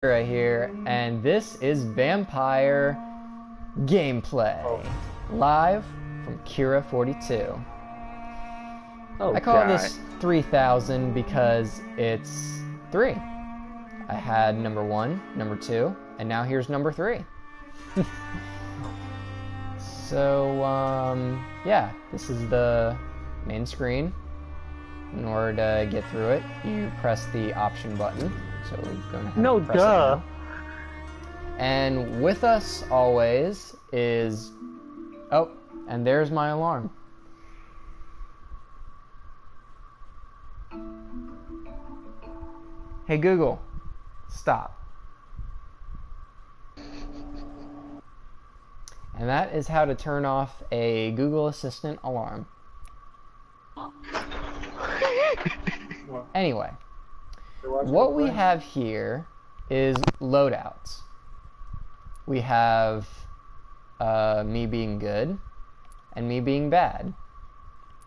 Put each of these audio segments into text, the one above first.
right here, and this is Vampyr gameplay, live from Kira 42. I call this 3000 because it's 3. I had number 1, number 2, and now here's number 3. So, yeah, this is the main screen. In order to get through it, you press the option button. So we're going to have to press it now. And with us always is... Oh, and there's my alarm. Hey Google, stop. And that is how to turn off a Google Assistant alarm. Anyway, what we have here is loadouts. We have me being good and me being bad.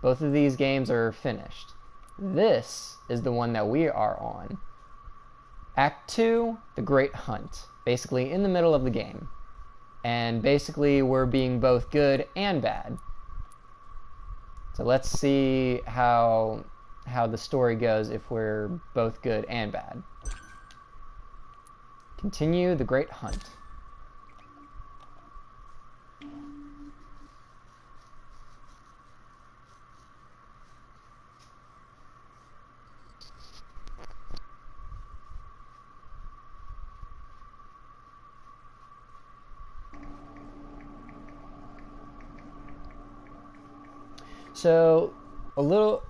Both of these games are finished. This is the one that we are on. Act 2, The Great Hunt. Basically in the middle of the game. And basically we're being both good and bad. So let's see how the story goes if we're both good and bad. Continue the Great Hunt. So a little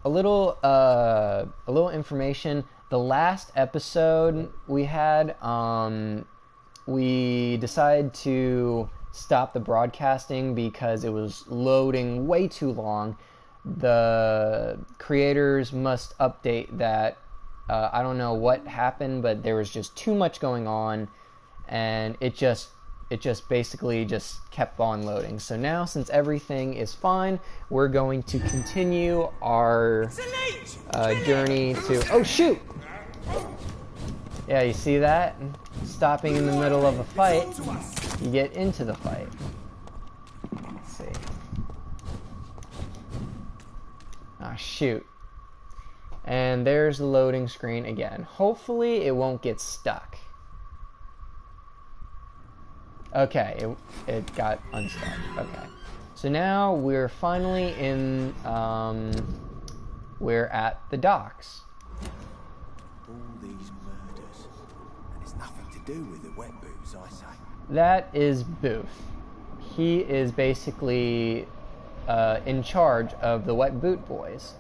information. The last episode we had, we decided to stop the broadcasting because it was loading way too long. The creators must update that. I don't know what happened, but there was just too much going on, and it just basically just kept on loading. So now, since everything is fine, we're going to continue our journey to... Oh, shoot! Yeah, you see that? Stopping in the middle of a fight, you get into the fight. Let's see. Ah, shoot. And there's the loading screen again. Hopefully it won't get stuck. Okay, it got unstuck. Okay. So now we're finally in, we're at the docks. All these murders, and it's nothing to do with the wet boots, I say. That is Booth. He is basically in charge of the Wet Boot Boys.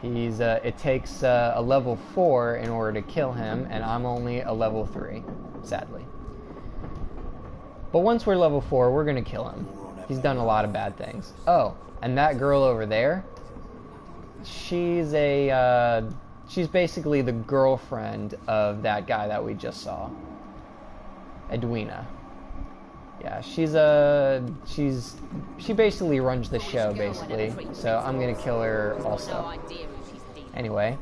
He's, it takes a level 4 in order to kill him, and I'm only a level 3, sadly. But once we're level 4, we're gonna kill him. He's done a lot of bad things. Oh, and that girl over there, she's basically the girlfriend of that guy that we just saw. Edwina. Yeah, she basically runs the show, basically. So I'm gonna kill her also. Anyway,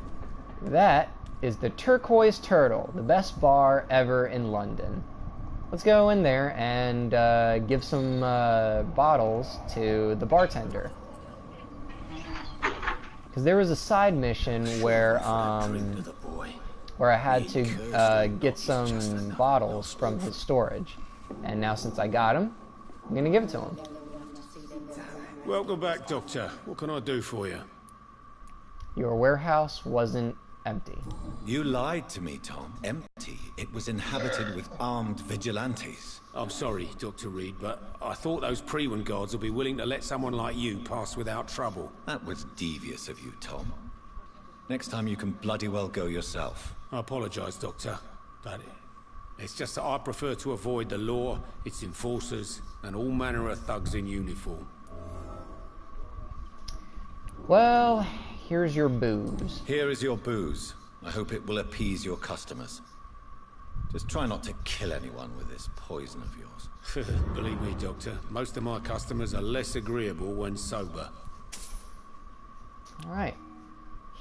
that is the Turquoise Turtle, the best bar ever in London. Let's go in there and give some bottles to the bartender. Because there was a side mission where I had to get some bottles from his storage. And now since I got him, I'm going to give it to him. Welcome back, Doctor. What can I do for you? Your warehouse wasn't empty. You lied to me, Tom. Empty. It was inhabited with armed vigilantes. I'm sorry, Dr. Reed, but I thought those Prewen guards would be willing to let someone like you pass without trouble. That was devious of you, Tom. Next time you can bloody well go yourself. I apologise, Doctor, but it's just that I prefer to avoid the law, its enforcers, and all manner of thugs in uniform. Well, here's your booze. Here is your booze. I hope it will appease your customers. Just try not to kill anyone with this poison of yours. Believe me, Doctor, most of my customers are less agreeable when sober. Alright.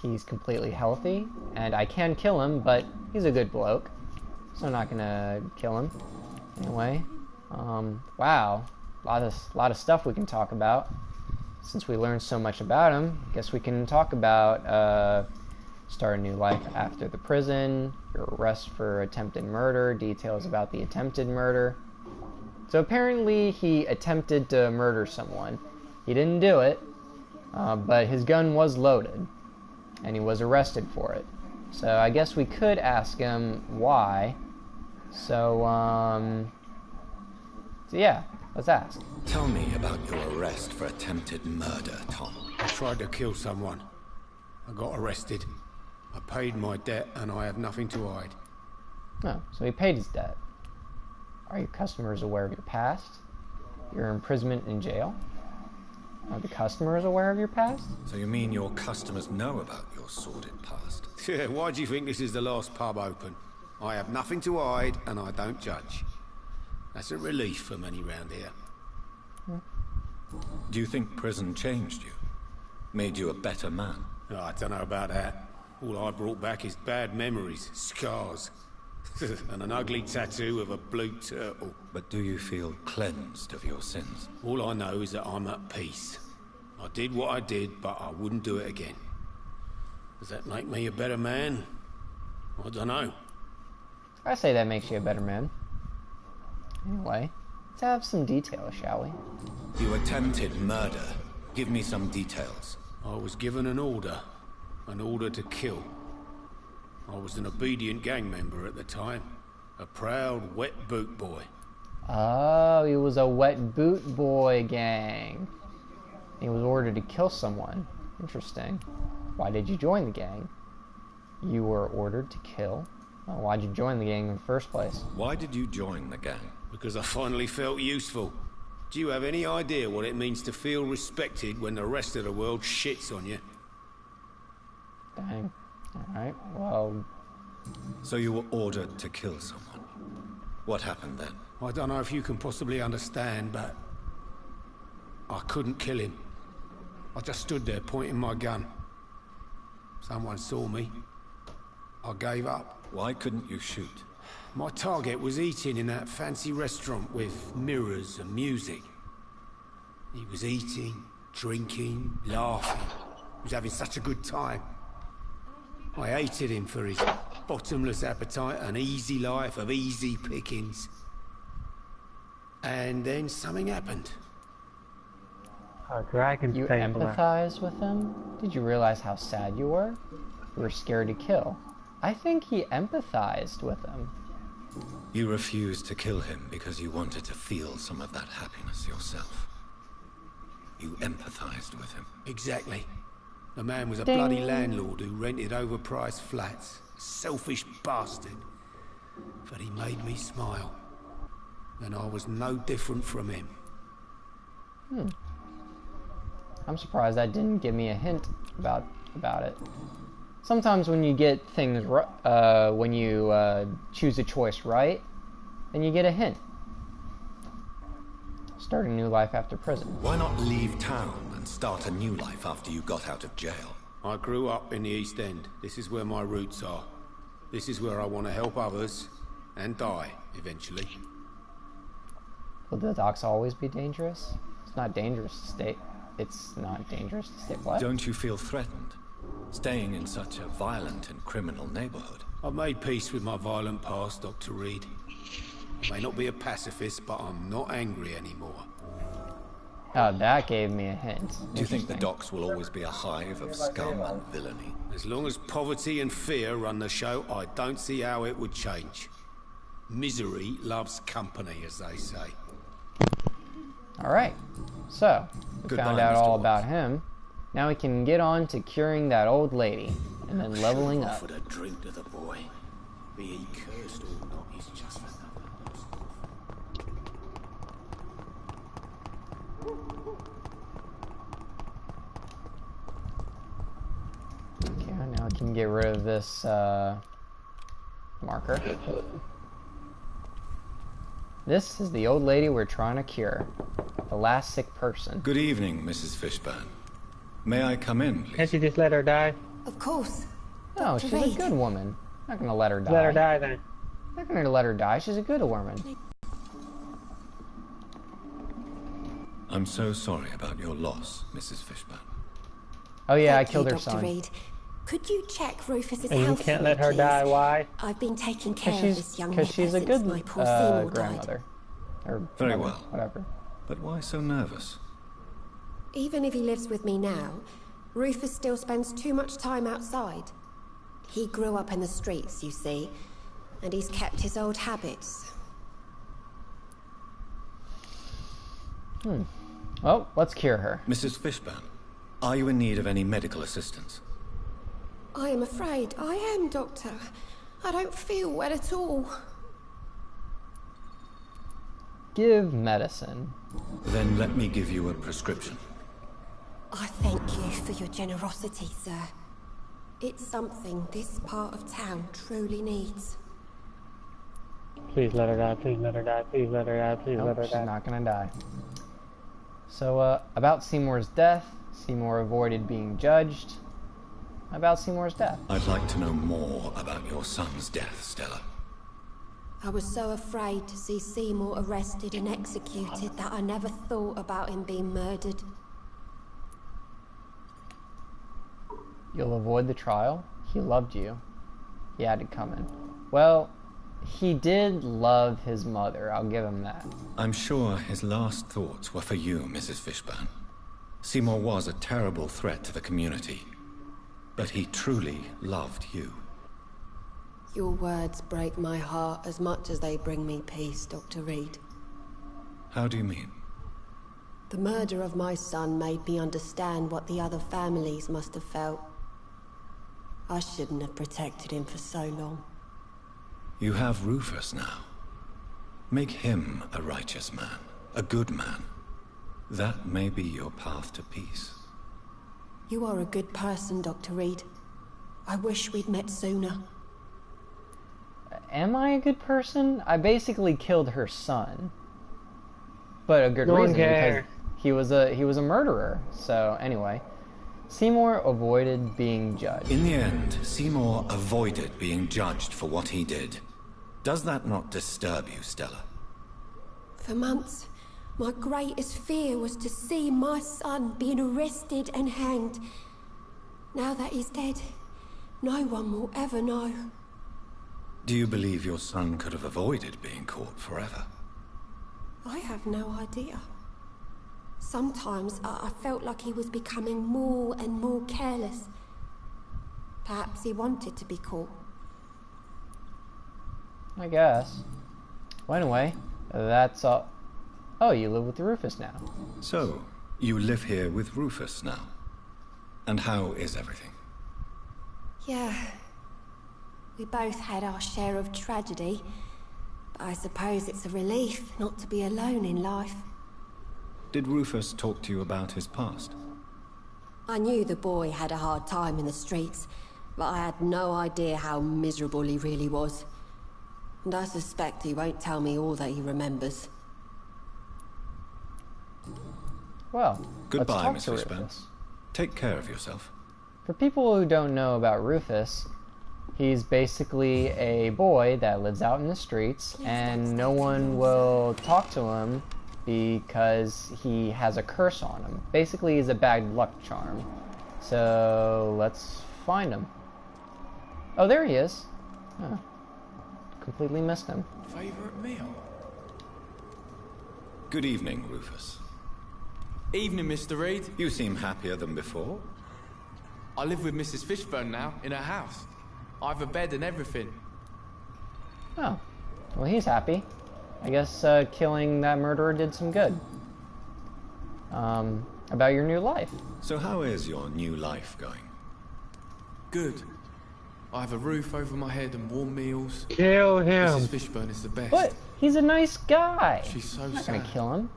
He's completely healthy, and I can kill him, but he's a good bloke. so I'm not gonna kill him. Anyway, wow, a lot of stuff we can talk about. Since we learned so much about him, I guess we can talk about start a new life after the prison, your arrest for attempted murder, details about the attempted murder. So apparently he attempted to murder someone. He didn't do it, but his gun was loaded, and he was arrested for it. So I guess we could ask him why. So yeah, let's ask. Tell me about your arrest for attempted murder, Tom. I tried to kill someone. I got arrested. I paid my debt and I have nothing to hide. Oh, so he paid his debt. Are your customers aware of your past? Your imprisonment in jail? Are the customers aware of your past? So you mean your customers know about your sordid past? Yeah, why do you think this is the last pub open? I have nothing to hide and I don't judge. That's a relief for many round here. Do you think prison changed you? Made you a better man? Oh, I don't know about that. All I brought back is bad memories, scars, and an ugly tattoo of a blue turtle. But do you feel cleansed of your sins? All I know is that I'm at peace. I did what I did, but I wouldn't do it again. Does that make me a better man? I don't know. I say that makes you a better man. Anyway, let's have some details, shall we? You attempted murder. Give me some details. I was given an order to kill. I was an obedient gang member at the time. A proud wet boot boy. Oh, he was a wet boot boy gang. He was ordered to kill someone. Interesting. Why did you join the gang? You were ordered to kill? Well, why'd you join the gang in the first place? Why did you join the gang? Because I finally felt useful. Do you have any idea what it means to feel respected when the rest of the world shits on you? Dang. Alright, well... So you were ordered to kill someone. What happened then? I don't know if you can possibly understand, but... I couldn't kill him. I just stood there pointing my gun. Someone saw me. I gave up. Why couldn't you shoot? My target was eating in that fancy restaurant with mirrors and music. He was eating, drinking, laughing. He was having such a good time. I hated him for his bottomless appetite and easy life of easy pickings. And then something happened. You empathize with him? Did you realize how sad you were? You were scared to kill. I think he empathized with him. You refused to kill him because you wanted to feel some of that happiness yourself. You empathized with him. Exactly. The man was a Ding. bloody landlord who rented overpriced flats. A selfish bastard. But he made me smile. And I was no different from him. I'm surprised that didn't give me a hint about it. Sometimes when you get things, when you choose a choice right, then you get a hint. Start a new life after prison. Why not leave town and start a new life after you got out of jail? I grew up in the East End. This is where my roots are. This is where I want to help others and die eventually. Will the docks always be dangerous? It's not dangerous to stay. It's not dangerous to stay. What? Don't you feel threatened? Staying in such a violent and criminal neighborhood. I've made peace with my violent past, Dr. Reed. I may not be a pacifist, but I'm not angry anymore. Oh, that gave me a hint. Do you think the docks will always be a hive of scum and villainy? As long as poverty and fear run the show, I don't see how it would change. Misery loves company, as they say. Alright, so, we Goodbye, found out Mr. all Watts. about him. Now we can get on to curing that old lady, and then leveling up. Offered a drink to the boy. Be he cursed or not, he's just another. Okay, now I can get rid of this marker. This is the old lady we're trying to cure. The last sick person. Good evening, Mrs. Fishburne. May I come in, please? Can't you just let her die? Of course. No, Dr. she's a Reed. good woman. Not gonna let her die. Let her die then. I'm not gonna let her die. She's a good woman. I'm so sorry about your loss, Mrs. Fishburne. Oh yeah, I Thank killed you, her Dr. son. Reed. Could you check Rufus's And you health can't for me, let her please? die. Why? I've been taking care Cause of she's, this young cause nipper she's a since good my poor Seymour died. grandmother. Or Very mother, well. whatever. But why so nervous? Even if he lives with me now, Rufus still spends too much time outside. He grew up in the streets, you see, and he's kept his old habits. Well, let's cure her. Mrs. Fishburne, are you in need of any medical assistance? I am afraid I am, Doctor. I don't feel well at all. Give medicine. Then let me give you a prescription. I thank you for your generosity, sir. It's something this part of town truly needs. Please let her die. Please let her die. Please let her die. Please Nope, let her she's die. not gonna die. So, about Seymour's death, Seymour avoided being judged. About Seymour's death. I'd like to know more about your son's death, Stella. I was so afraid to see Seymour arrested and executed that I never thought about him being murdered. You'll avoid the trial? He loved you. He had it coming. Well, he did love his mother, I'll give him that. I'm sure his last thoughts were for you, Mrs. Fishburne. Seymour was a terrible threat to the community, but he truly loved you. Your words break my heart as much as they bring me peace, Dr. Reed. How do you mean? The murder of my son made me understand what the other families must have felt. I shouldn't have protected him for so long. You have Rufus now. Make him a righteous man, a good man. That may be your path to peace. You are a good person, Dr. Reed. I wish we'd met sooner. Am I a good person? I basically killed her son. But a good No one reason, because cares. he was a murderer. So anyway, Seymour avoided being judged. In the end, Seymour avoided being judged for what he did. Does that not disturb you, Stella? For months, my greatest fear was to see my son being arrested and hanged. Now that he's dead, no one will ever know. Do you believe your son could have avoided being caught forever? I have no idea. Sometimes I felt like he was becoming more and more careless. Perhaps he wanted to be caught. I guess. Well, anyway, that's all. Oh, you live with Rufus now. So, you live here with Rufus now. And how is everything? Yeah. We both had our share of tragedy, but I suppose it's a relief not to be alone in life. Did Rufus talk to you about his past? I knew the boy had a hard time in the streets, but I had no idea how miserable he really was. And I suspect he won't tell me all that he remembers. Well, Goodbye, let's talk Miss to Fishburne. Rufus. Take care of yourself. For people who don't know about Rufus, he's basically a boy that lives out in the streets, and no one will talk to him because he has a curse on him. Basically, he's a bad luck charm. So, let's find him. Oh, there he is. Huh. Completely missed him. Favourite meal? Good evening, Rufus. Evening, Mr. Reed. You seem happier than before. I live with Mrs. Fishburne now, in her house. I have a bed and everything. Oh. Well, he's happy. I guess killing that murderer did some good. About your new life. So how is your new life going? Good. I have a roof over my head and warm meals. Kill Mrs. him. Fishburne is the best. But he's a nice guy. She's so I'm not gonna sad. kill him.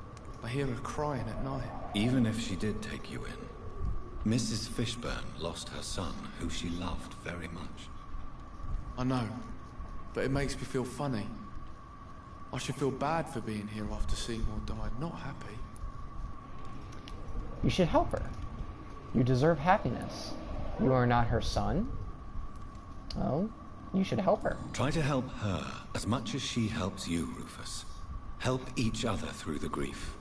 I hear her crying at night. Even if she did take you in, Mrs. Fishburne lost her son, who she loved very much. I know, but it makes me feel funny. I should feel bad for being here after Seymour died, not happy. You should help her. You deserve happiness. You are not her son. Oh, You should help her. Try to help her as much as she helps you, Rufus. Help each other through the grief.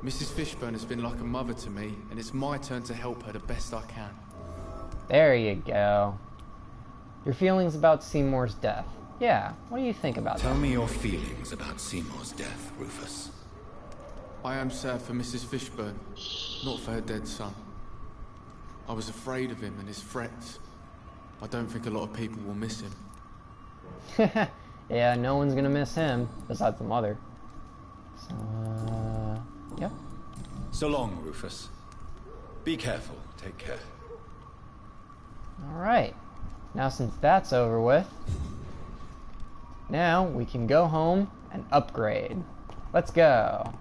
Mrs. Fishburne has been like a mother to me, and it's my turn to help her the best I can. There you go. Your feelings about Seymour's death. Yeah, what do you think about Tell that? me your feelings about Seymour's death, Rufus. I am sad for Mrs. Fishburne, not for her dead son. I was afraid of him and his threats. I don't think a lot of people will miss him. Yeah, no one's gonna miss him, besides the mother. So, yeah. So long, Rufus. Be careful. Take care. Alright. Now since that's over with, now we can go home and upgrade. Let's go.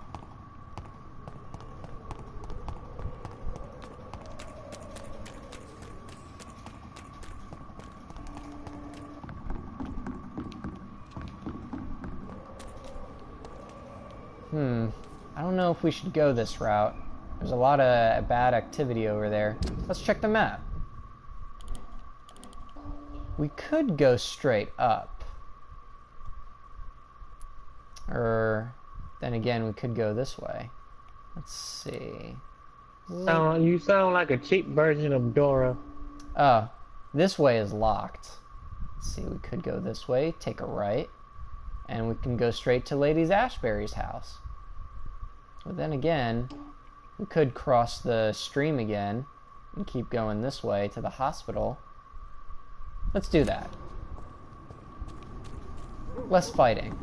I don't know if we should go this route. There's a lot of bad activity over there. Let's check the map. We could go straight up. Or, then again, we could go this way. Let's see. You sound like a cheap version of Dora. Oh, this way is locked. Let's see, we could go this way, take a right, and we can go straight to Lady Ashbury's house. But then again, we could cross the stream again and keep going this way to the hospital. Let's do that. Less fighting.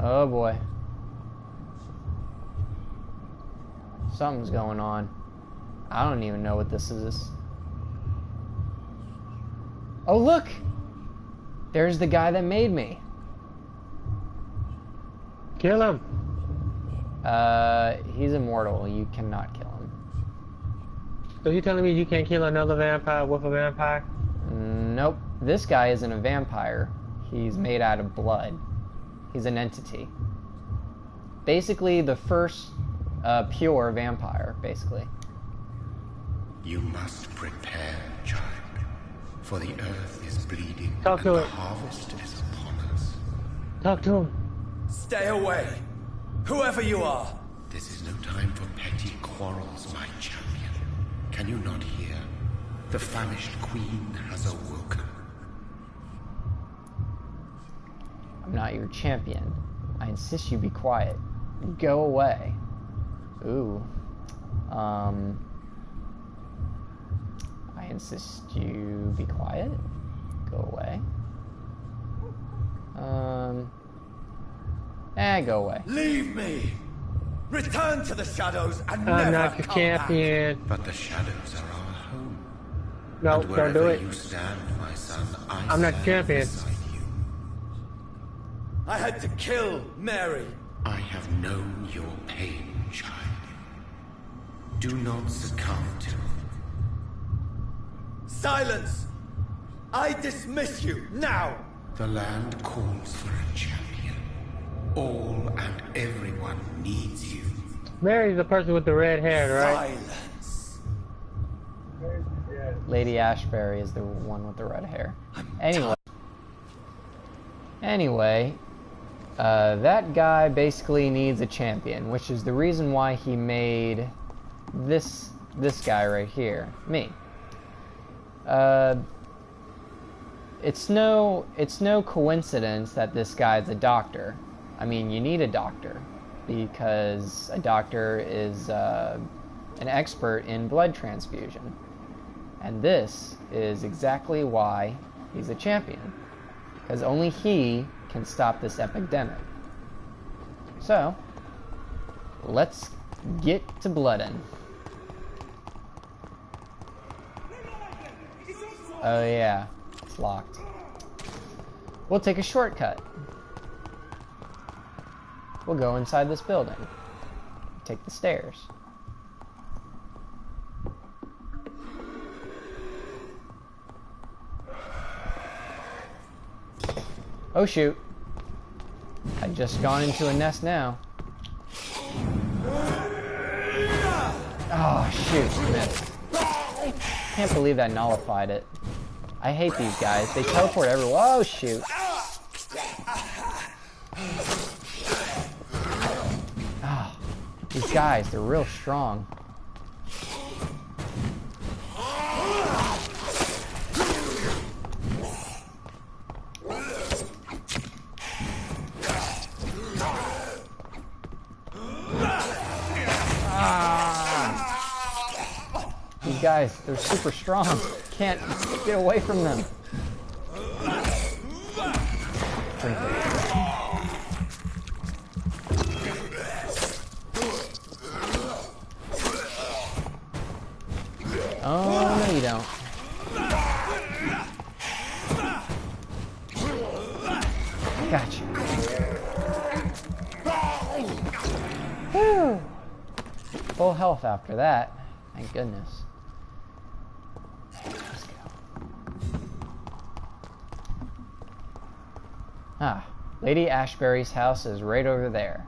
Oh boy. Something's going on. I don't even know what this is. Oh look! There's the guy that made me. Kill him. He's immortal. You cannot kill him. So you telling me you can't kill another vampire with a vampire? Nope. This guy isn't a vampire. He's made out of blood. He's an entity. Basically, the first pure vampire, basically. You must prepare, child, for the earth is bleeding Talk to and the it. harvest is upon us. Talk to him. Stay away, whoever you are. This is no time for petty quarrels, my champion. Can you not hear? The famished queen has awoken. I'm not your champion. I insist you be quiet. Go away. Ooh. I insist you be quiet. Go away. Go away. Leave me. Return to the shadows and I'm never not your come champion. But the shadows are our home. No, And don't do wherever it. you stand, my son, I'm not stand champion. beside you. back. I had to kill Mary. I have known your pain, child. Do not succumb to it. Silence. I dismiss you now. The land calls for a champion. All and everyone needs you. Mary's the person with the red hair, right? Silence. Lady Ashbury is the one with the red hair. Anyway, that guy basically needs a champion, which is the reason why he made this guy right here, me. It's no coincidence that this guy's a doctor. I mean, you need a doctor because a doctor is an expert in blood transfusion. And this is exactly why he's a champion. Because only he can stop this epidemic. So, let's get to blooding. Oh yeah, it's locked. We'll take a shortcut. we'll go inside this building. Take the stairs. Oh shoot. I just gone into a nest now. Oh shoot, missed. Can't believe that nullified it. I hate these guys. They teleport everywhere. Oh shoot. Oh, these guys, they're real strong. These guys, they're super strong. Can't get away from them. Oh, no you don't. Gotcha. Whew. Full health after that. Thank goodness. Let's go. Ah, Lady Ashbury's house is right over there.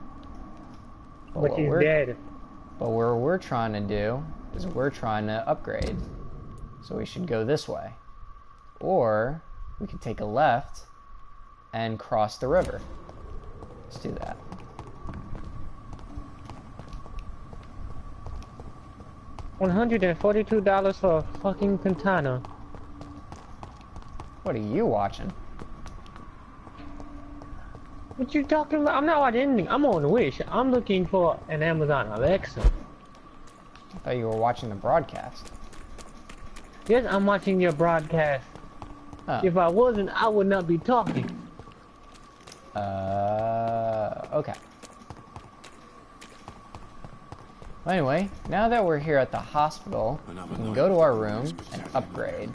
But she's dead. But what we're trying to do is we're trying to upgrade. So we should go this way. Or we could take a left and cross the river. Let's do that. $142 for a fucking katana. What are you watching? What you talking about? I'm not watching anything. I'm on Wish. I'm looking for an Amazon Alexa. I thought you were watching the broadcast. Yes, I'm watching your broadcast. Oh. If I wasn't, I would not be talking. Okay. Well, anyway, now that we're here at the hospital, we can go to our room and upgrade.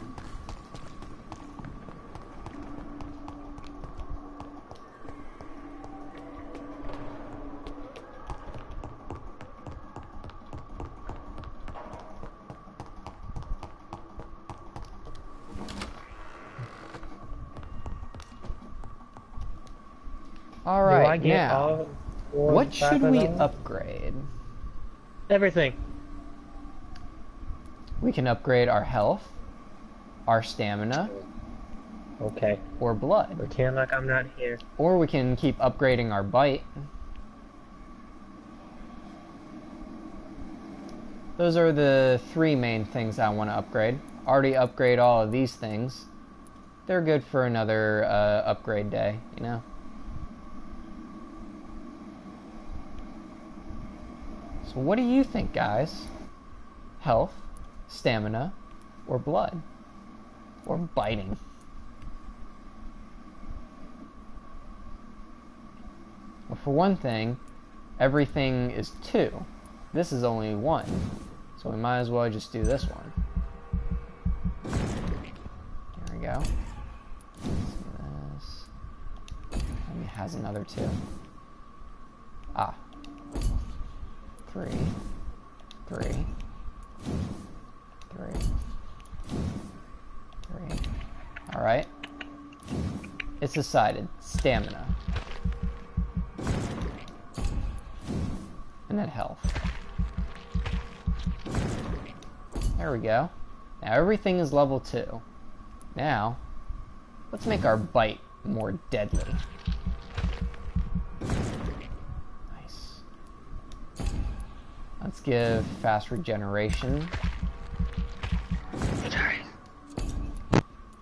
Alright, now, what should we upgrade? Everything. We can upgrade our health, our stamina, okay, or blood. Pretend like I'm not here. Or we can keep upgrading our bite. Those are the three main things I want to upgrade. Already upgrade all of these things. They're good for another upgrade day, you know? So what do you think, guys? Health, stamina, or blood? Or biting? Well, for one thing, everything is 2. This is only 1. So we might as well just do this one. There we go. Let's do this. Maybe it has another 2. Ah. 3, 3, 3, 3. Alright. It's decided. Stamina. And then health. There we go. Now everything is level 2. Now, let's make our bite more deadly. Let's give fast regeneration.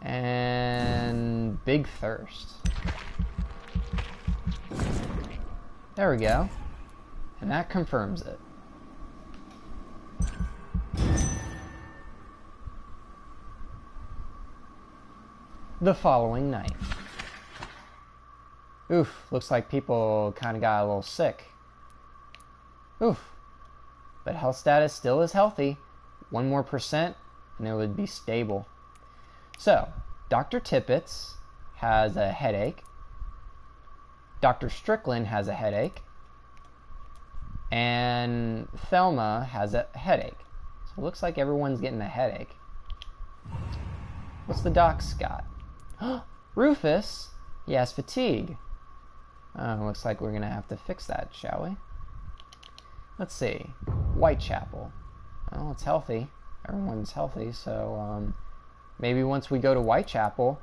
And big thirst. There we go. And that confirms it. The following night. Oof, looks like people kind of got a little sick. Oof. But health status still is healthy. 1 more percent and it would be stable. So, Dr. Tippett has a headache. Dr. Strickland has a headache. And Thelma has a headache. So it looks like everyone's getting a headache. What's the doc's got? Rufus! He has fatigue. Looks like we're gonna have to fix that, shall we? Let's see. Whitechapel. Oh, it's healthy. Everyone's healthy, so maybe once we go to Whitechapel,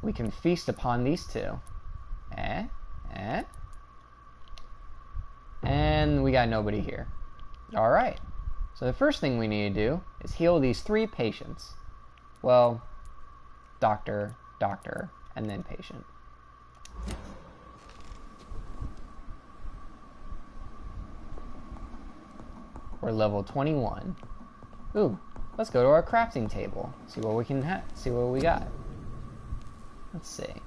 we can feast upon these two. And we got nobody here. Alright. So the first thing we need to do is heal these 3 patients. Well, doctor, and then patient. We're level 21. Ooh, let's go to our crafting table. See what we can see what we got. Let's see.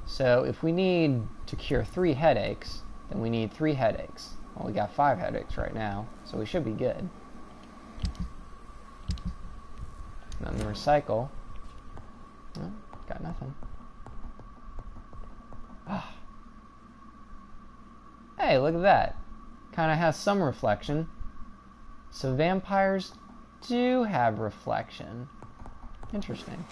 So if we need to cure 3 headaches, then we need 3 headaches. Well, we got 5 headaches right now, so we should be good. Then recycle. Oh, got nothing. Ah. Hey, look at that. Kind of has some reflection. So vampires do have reflection. Interesting.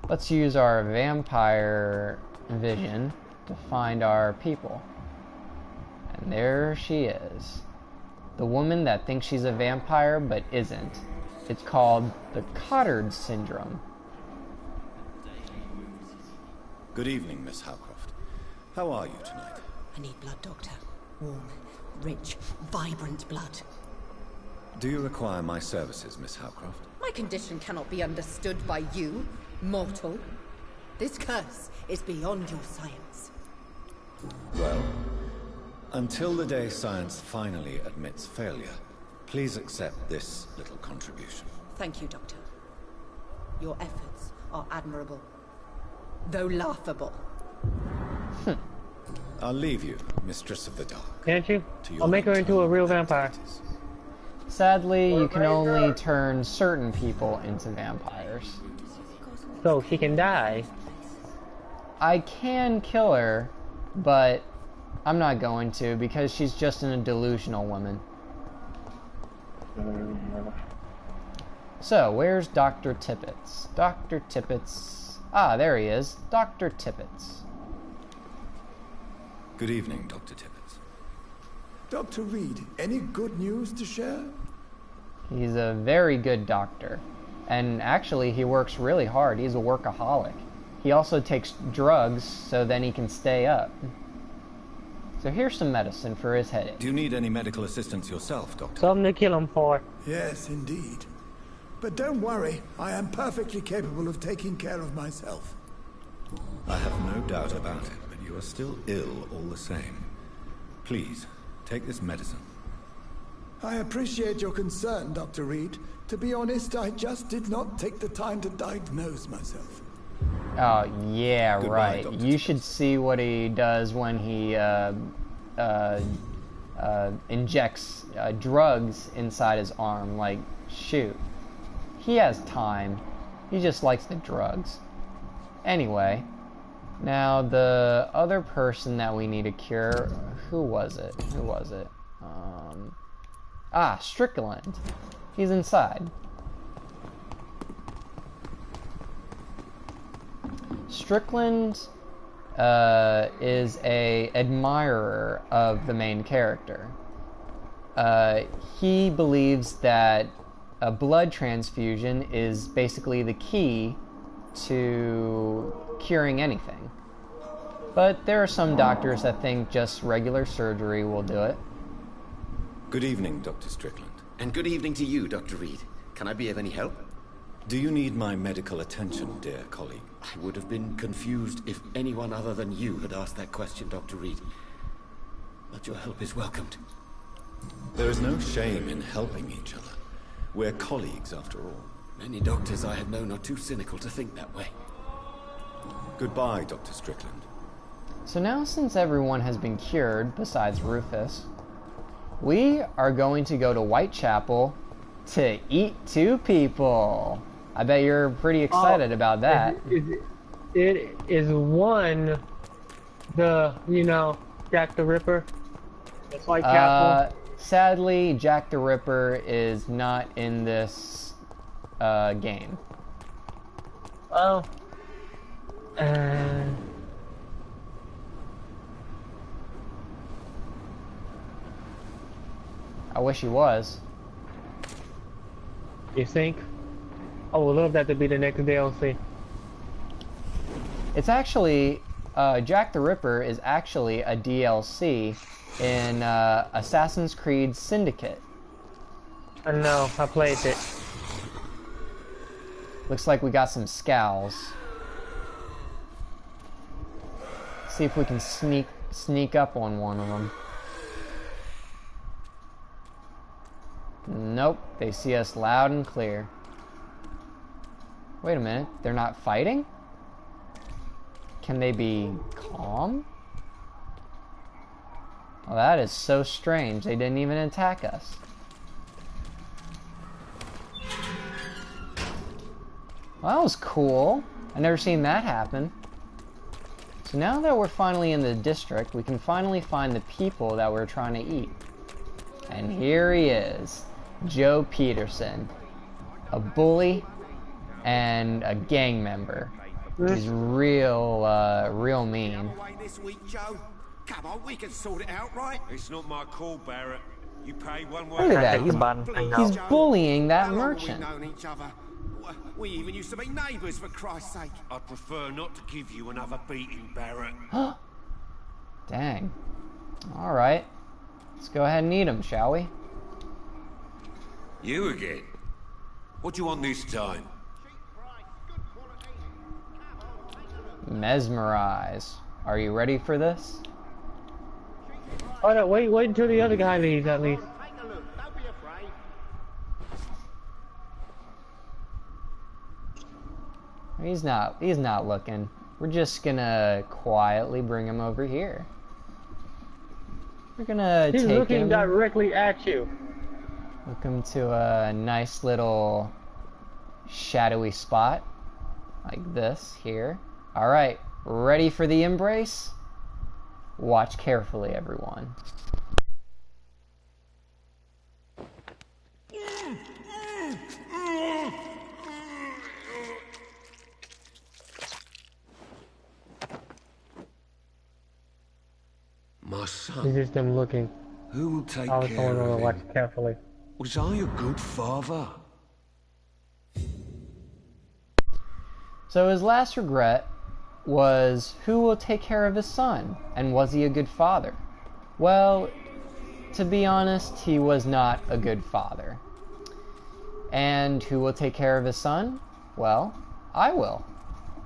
Let's use our vampire vision to find our people. And there she is. The woman that thinks she's a vampire but isn't. It's called the Cottard syndrome. Good evening, Miss Howcroft. How are you tonight? I need blood, Doctor. Warm, rich, vibrant blood. Do you require my services, Miss Howcroft? My condition cannot be understood by you, mortal. This curse is beyond your science. Well, until the day science finally admits failure, please accept this little contribution. Thank you, Doctor. Your efforts are admirable, though laughable. I'll leave you, Mistress of the Dark. Can't you? I'll make her into a real vampire. Sadly, you can only turn certain people into vampires. So she can die. I can kill her, but I'm not going to because she's just a delusional woman. So, where's Dr. Tippets? Dr. Tippets. Ah, there he is. Dr. Tippets. Good evening, Dr. Tippets. Dr. Reed, any good news to share? He's a very good doctor. And actually, he works really hard. He's a workaholic. He also takes drugs so then he can stay up. So here's some medicine for his headache. Do you need any medical assistance yourself, Doctor? Something to kill him for. Yes, indeed. But don't worry, I am perfectly capable of taking care of myself. I have no doubt about it, but you are still ill all the same. Please, take this medicine. I appreciate your concern, Dr. Reed. To be honest, I just did not take the time to diagnose myself. Oh, yeah, Goodbye, right. Dr. You Tippets. should see what he does when he injects drugs inside his arm. Like, shoot. He has time. He just likes the drugs. Anyway, now the other person that we need to cure, who was it? Who was it? Strickland. He's inside. Strickland is a admirer of the main character. He believes that a blood transfusion is basically the key to curing anything. But there are some doctors that think just regular surgery will do it. Good evening, Dr. Strickland. And good evening to you, Dr. Reed. Can I be of any help? Do you need my medical attention, dear colleague? I would have been confused if anyone other than you had asked that question, Dr. Reed. But your help is welcomed. There is no shame in helping each other. We're colleagues, after all. Many doctors I have known are too cynical to think that way. Goodbye, Dr. Strickland. So now, since everyone has been cured, besides Rufus, we are going to go to Whitechapel to eat 2 people. I bet you're pretty excited about that. It is one, you know, Jack the Ripper. That's like Catwoman. Sadly, Jack the Ripper is not in this game. Oh. I wish he was. You think? I would love that to be the next DLC. It's actually, Jack the Ripper is actually a DLC in Assassin's Creed Syndicate. I know, I played it. Looks like we got some scowls. See if we can sneak up on one of them. Nope, they see us loud and clear. Wait a minute, they're not fighting? Can they be calm? Well, that is so strange. They didn't even attack us. Well, that was cool. I've never seen that happen. So now that we're finally in the district, we can finally find the people that we're trying to eat. And here he is, Joe Peterson, a bully and a gang member. He's real mean. This week, Joe. Come on, we can sort it out, right? It's not my call, Barrett. You pay one way. Look at that. He's bullying that merchant. We've known each other. We even used to be neighbours, for Christ's sake. I'd prefer not to give you another beating, Barrett. Dang. Alright. Let's go ahead and eat him, shall we? You again? What do you want this time? Mesmerize. Are you ready for this? Oh no, wait until the other guy leaves at least. He's not looking. We're just gonna quietly bring him over here. We're gonna He's take looking him, directly at you. hook him to a nice little shadowy spot. Like this here. Alright, ready for the embrace? Watch carefully, everyone. My son. He's just them looking. Who will take I was care telling him of to watch him? carefully. Was I a good father? So his last regret was who will take care of his son, and was he a good father? Well, to be honest, he was not a good father. And who will take care of his son? Well, I will.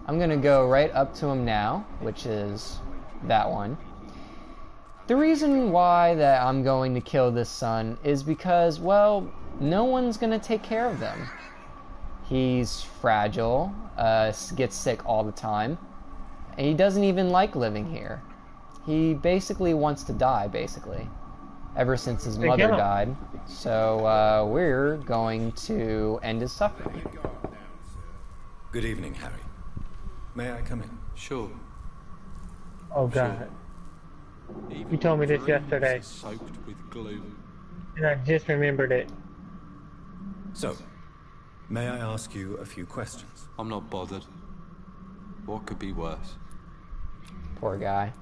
I'm gonna go right up to him now, which is that one. The reason why that I'm going to kill this son is because, well, no one's gonna take care of them. He's fragile, gets sick all the time, and he doesn't even like living here. He basically wants to die, basically, ever since his mother died. So we're going to end his suffering. Good evening, Harry. May I come in? Sure. Oh god. You told me this yesterday. Soaked with glue. And I just remembered it. So, may I ask you a few questions? I'm not bothered. What could be worse? Poor guy.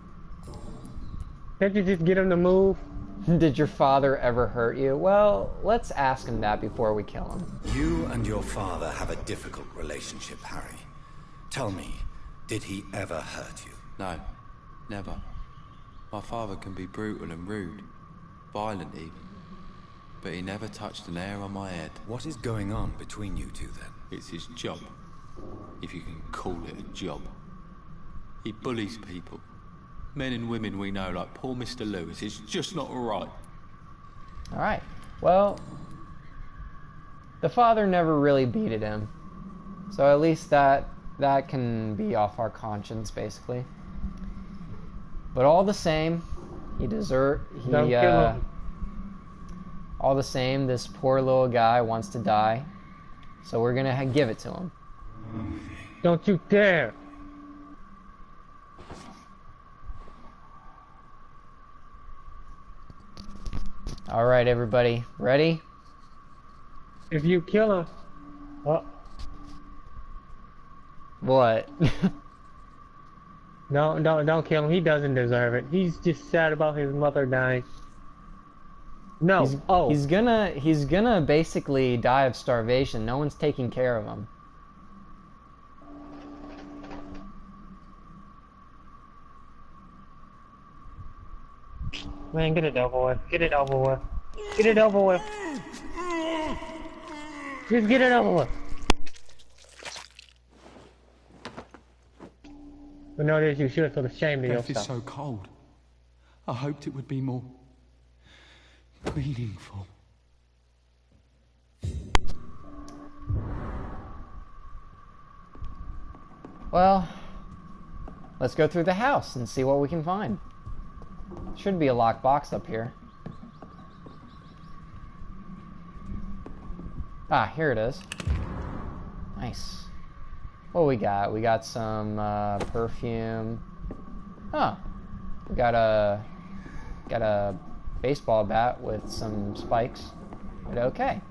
Can't you just get him to move? Did your father ever hurt you? Well, let's ask him that before we kill him. You and your father have a difficult relationship, Harry. Tell me, did he ever hurt you? No, never. My father can be brutal and rude, violent even, but he never touched an hair on my head. What is going on between you two then? It's his job, if you can call it a job. He bullies people. Men and women we know, like poor Mr. Lewis. It's just not right. Alright. Well, the father never really beated him. So at least that can be off our conscience, basically. But all the same, all the same, this poor little guy wants to die. So we're gonna give it to him. Don't you dare! Alright, everybody. Ready? If you kill him... Oh, What? don't kill him. He doesn't deserve it. He's just sad about his mother dying. No. He's gonna basically die of starvation. No one's taking care of him. Man, get it over with. Get it over with. Get it over with. Just get it over with. But notice you should feel ashamed of Death yourself. is so cold. I hoped it would be more meaningful. Well, let's go through the house and see what we can find. Should be a locked box up here. Ah, here it is. Nice. What we got? We got some perfume. Huh. We got a baseball bat with some spikes. But okay.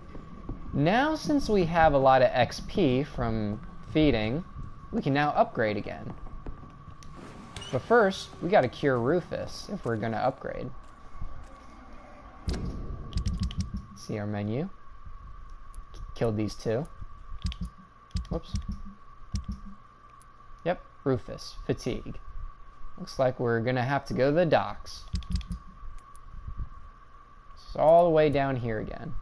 Now, since we have a lot of XP from feeding, we can now upgrade again. But first, we gotta cure Rufus if we're gonna upgrade. See our menu. Killed these two. Whoops. Yep, Rufus. Fatigue. Looks like we're gonna have to go to the docks. It's all the way down here again.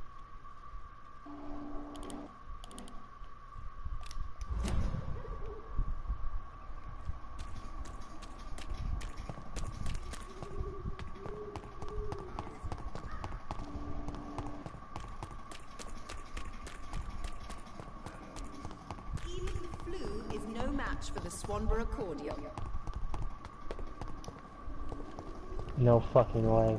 For the Swanborough cordial. No fucking way.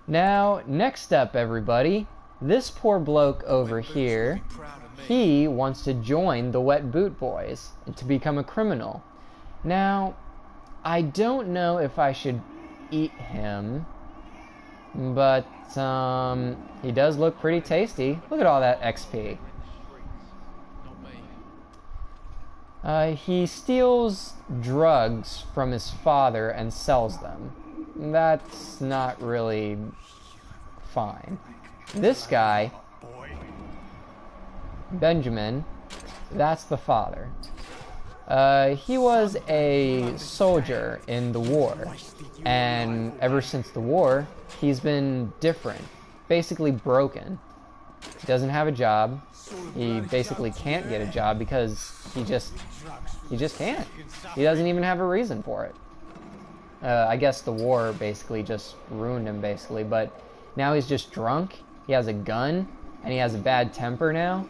Now, next up, everybody, this poor bloke over here, he wants to join the Wet Boot Boys and to become a criminal. Now, I don't know if I should eat him, but he does look pretty tasty. Look at all that XP. He steals drugs from his father and sells them. That's not really fine. This guy, Benjamin, that's the father. He was a soldier in the war, and ever since the war, he's been different, basically broken. He doesn't have a job. He basically can't get a job because he just can't. He doesn't even have a reason for it. I guess the war basically just ruined him, basically. But now he's just drunk. He has a gun, and he has a bad temper now.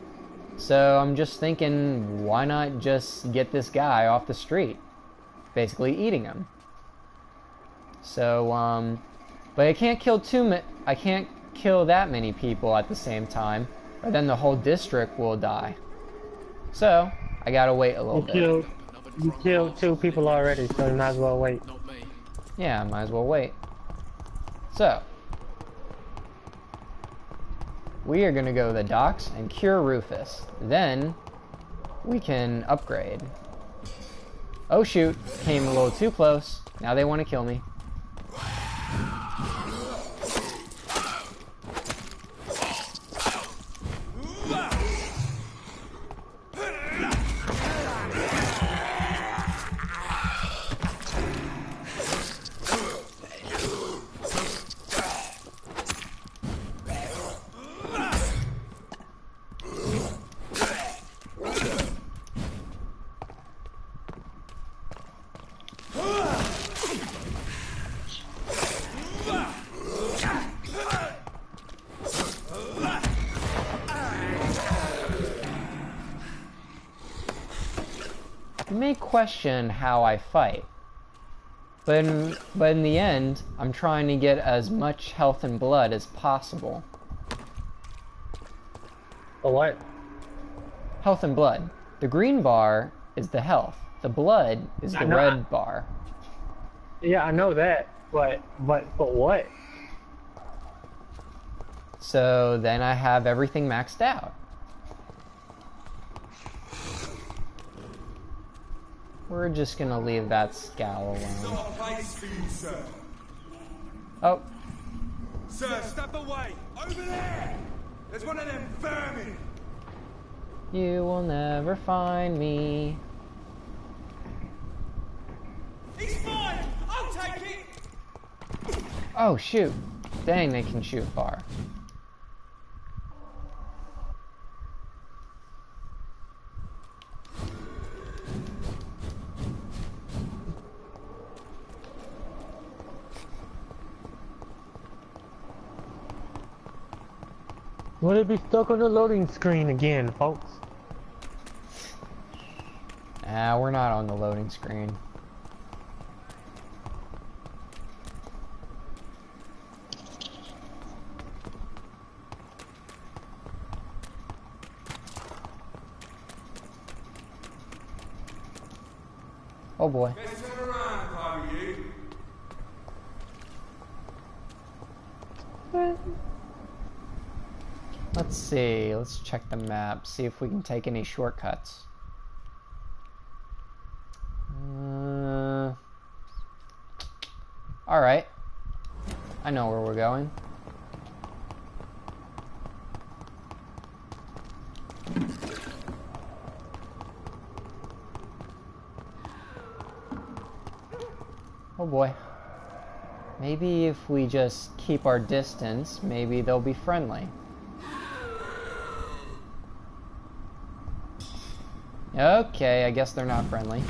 So I'm just thinking, why not just get this guy off the street? Basically eating him. So, but I can't kill I can't kill that many people at the same time, or then the whole district will die. So I gotta wait a little bit. You killed 2 people already, so you might as well wait. Yeah, might as well wait. So we are gonna go to the docks and cure Rufus. Then we can upgrade. Oh shoot, came a little too close. Now they want to kill me. You may question how I fight, but in the end, I'm trying to get as much health and blood as possible. For what? Health and blood. The green bar is the health. The blood is the red bar. Yeah, I know that, but for what? So then I have everything maxed out. We're just gonna leave that scowl alone. Not a place for you, sir. Oh. Sir, step away! Over there! There's one of them vermin! You will never find me. He's fine! I'll take it! Oh, shoot. Dang, they can shoot far. Would it be stuck on the loading screen again, folks? Nah, we're not on the loading screen. Oh boy. Let's turn around if I were you. Let's see. Let's check the map. See if we can take any shortcuts. Alright. I know where we're going. Oh boy. Maybe if we just keep our distance, maybe they'll be friendly. Okay, I guess they're not friendly.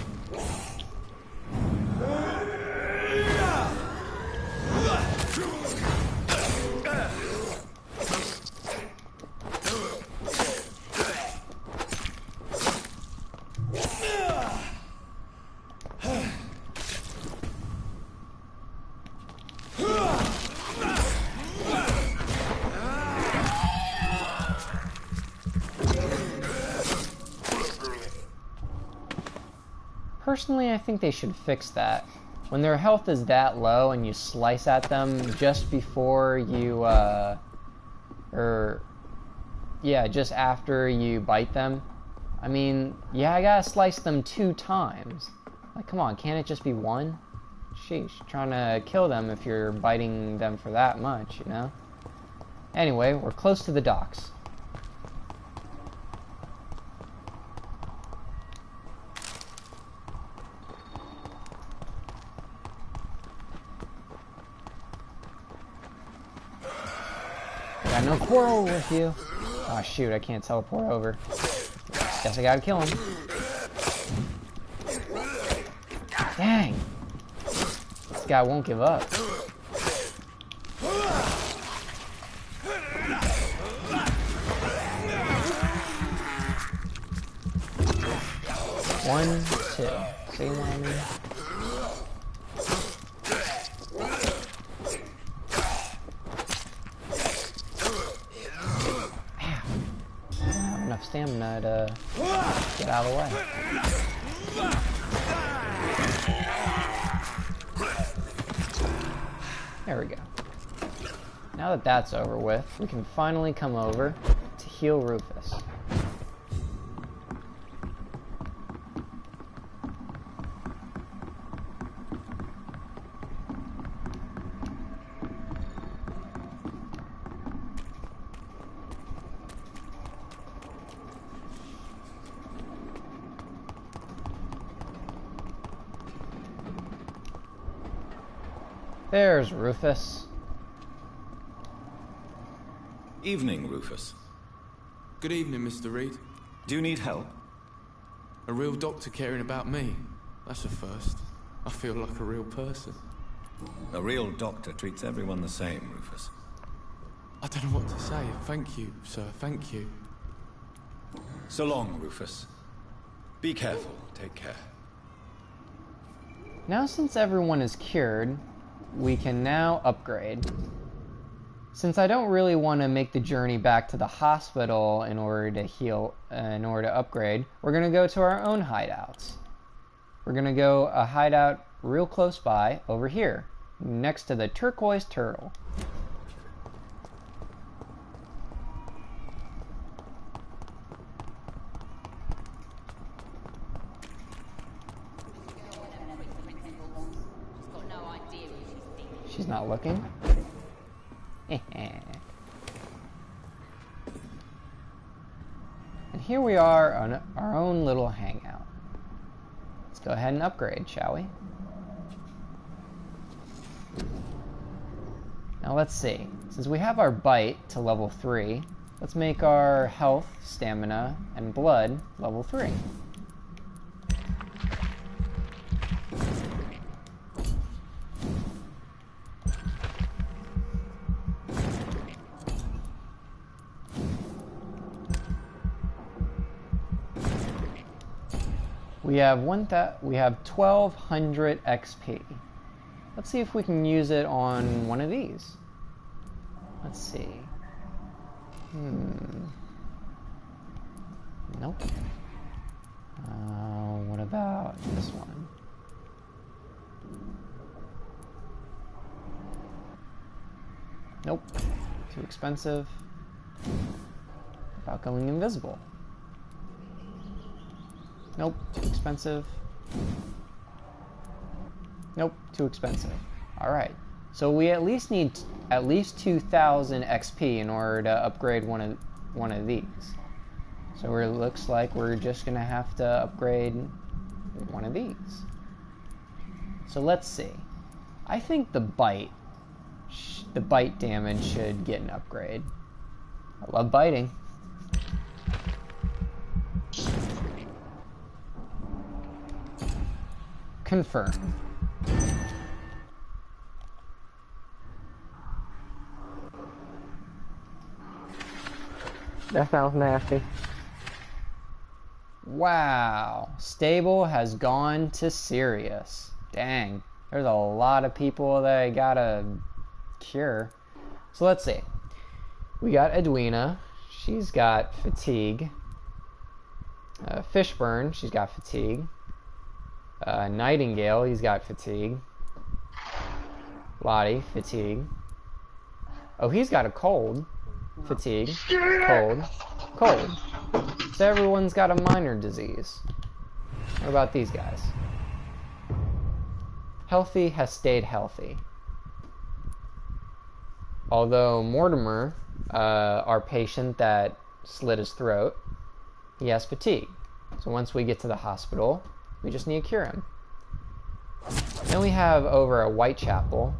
Personally, I think they should fix that. When their health is that low and you slice at them just before you, just after you bite them. I mean, yeah, I gotta slice them 2 times. Like, come on, can't it just be 1? Sheesh, trying to kill them if you're biting them for that much, you know? Anyway, we're close to the docks. Got no quarrel with you. Oh shoot, I can't teleport over. Guess I gotta kill him. Dang! This guy won't give up. One, two. See what I mean? Stamina to get out of the way. There we go. Now that that's over with, we can finally come over to heal Rufus. There's Rufus. Evening, Rufus. Good evening, Mr. Reed. Do you need help? A real doctor caring about me. That's a first. I feel like a real person. A real doctor treats everyone the same, Rufus. I don't know what to say. Thank you, sir. Thank you. So long, Rufus. Be careful. Take care. Now since everyone is cured, we can now upgrade. Since I don't really want to make the journey back to the hospital in order to heal, in order to upgrade, we're going to go to our own hideouts. We're going to go a hideout real close by, over here, next to the turquoise turtle. She's not looking. And here we are on our own little hangout. Let's go ahead and upgrade, shall we? Now let's see. Since we have our bite to level 3, let's make our health, stamina, and blood level 3. We have 1200 XP. Let's see if we can use it on one of these. Let's see. Nope. What about this one? Nope. Too expensive. About going invisible. Nope, too expensive. Nope, too expensive. Alright, so we at least need at least 2,000 XP in order to upgrade one of these. So it looks like we're just gonna have to upgrade one of these. So let's see. I think the bite damage should get an upgrade. I love biting. Confirm. That sounds nasty. Wow. Stable has gone to serious. Dang. There's a lot of people that I gotta cure. So let's see. We got Edwina. She's got fatigue. Fishburne. She's got fatigue. Nightingale, he's got fatigue. Lottie, fatigue. Oh, he's got a cold. Fatigue. Cold. Cold. So everyone's got a minor disease. What about these guys? Healthy has stayed healthy. Although Mortimer, our patient that slit his throat, he has fatigue. So once we get to the hospital, we just need to cure him. Then we have over at Whitechapel,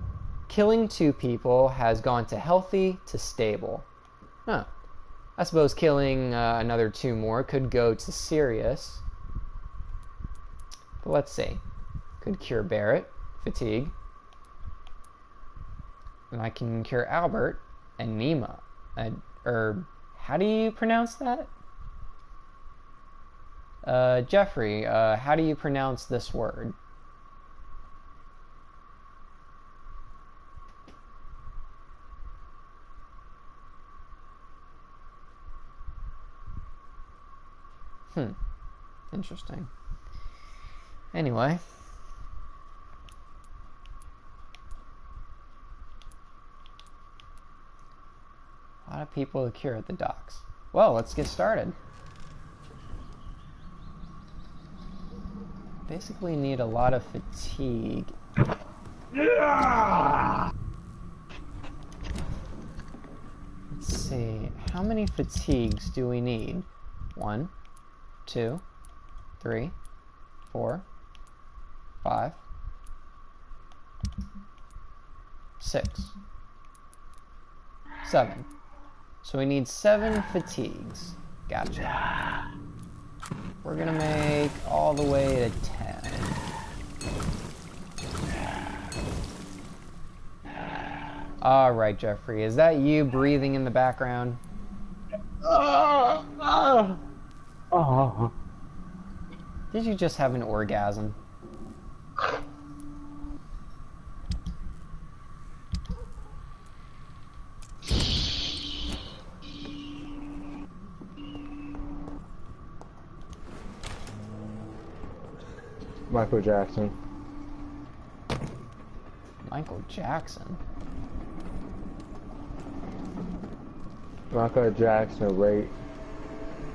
killing 2 people has gone to healthy to stable. Huh. I suppose killing another 2 more could go to serious. But let's see. Could cure Barrett, fatigue. And I can cure Albert and Nima. How do you pronounce that? Jeffrey, how do you pronounce this word? Interesting. Anyway. A lot of people to cure at the docks. Well, let's get started. Basically need a lot of fatigue. Let's see, how many fatigues do we need? 1, 2, 3, 4, 5, 6, 7. So we need 7 fatigues. Gotcha. We're gonna make all the way to 10. Alright, Jeffrey, is that you breathing in the background? Did you just have an orgasm? Michael Jackson. Michael Jackson? Michael Jackson, right?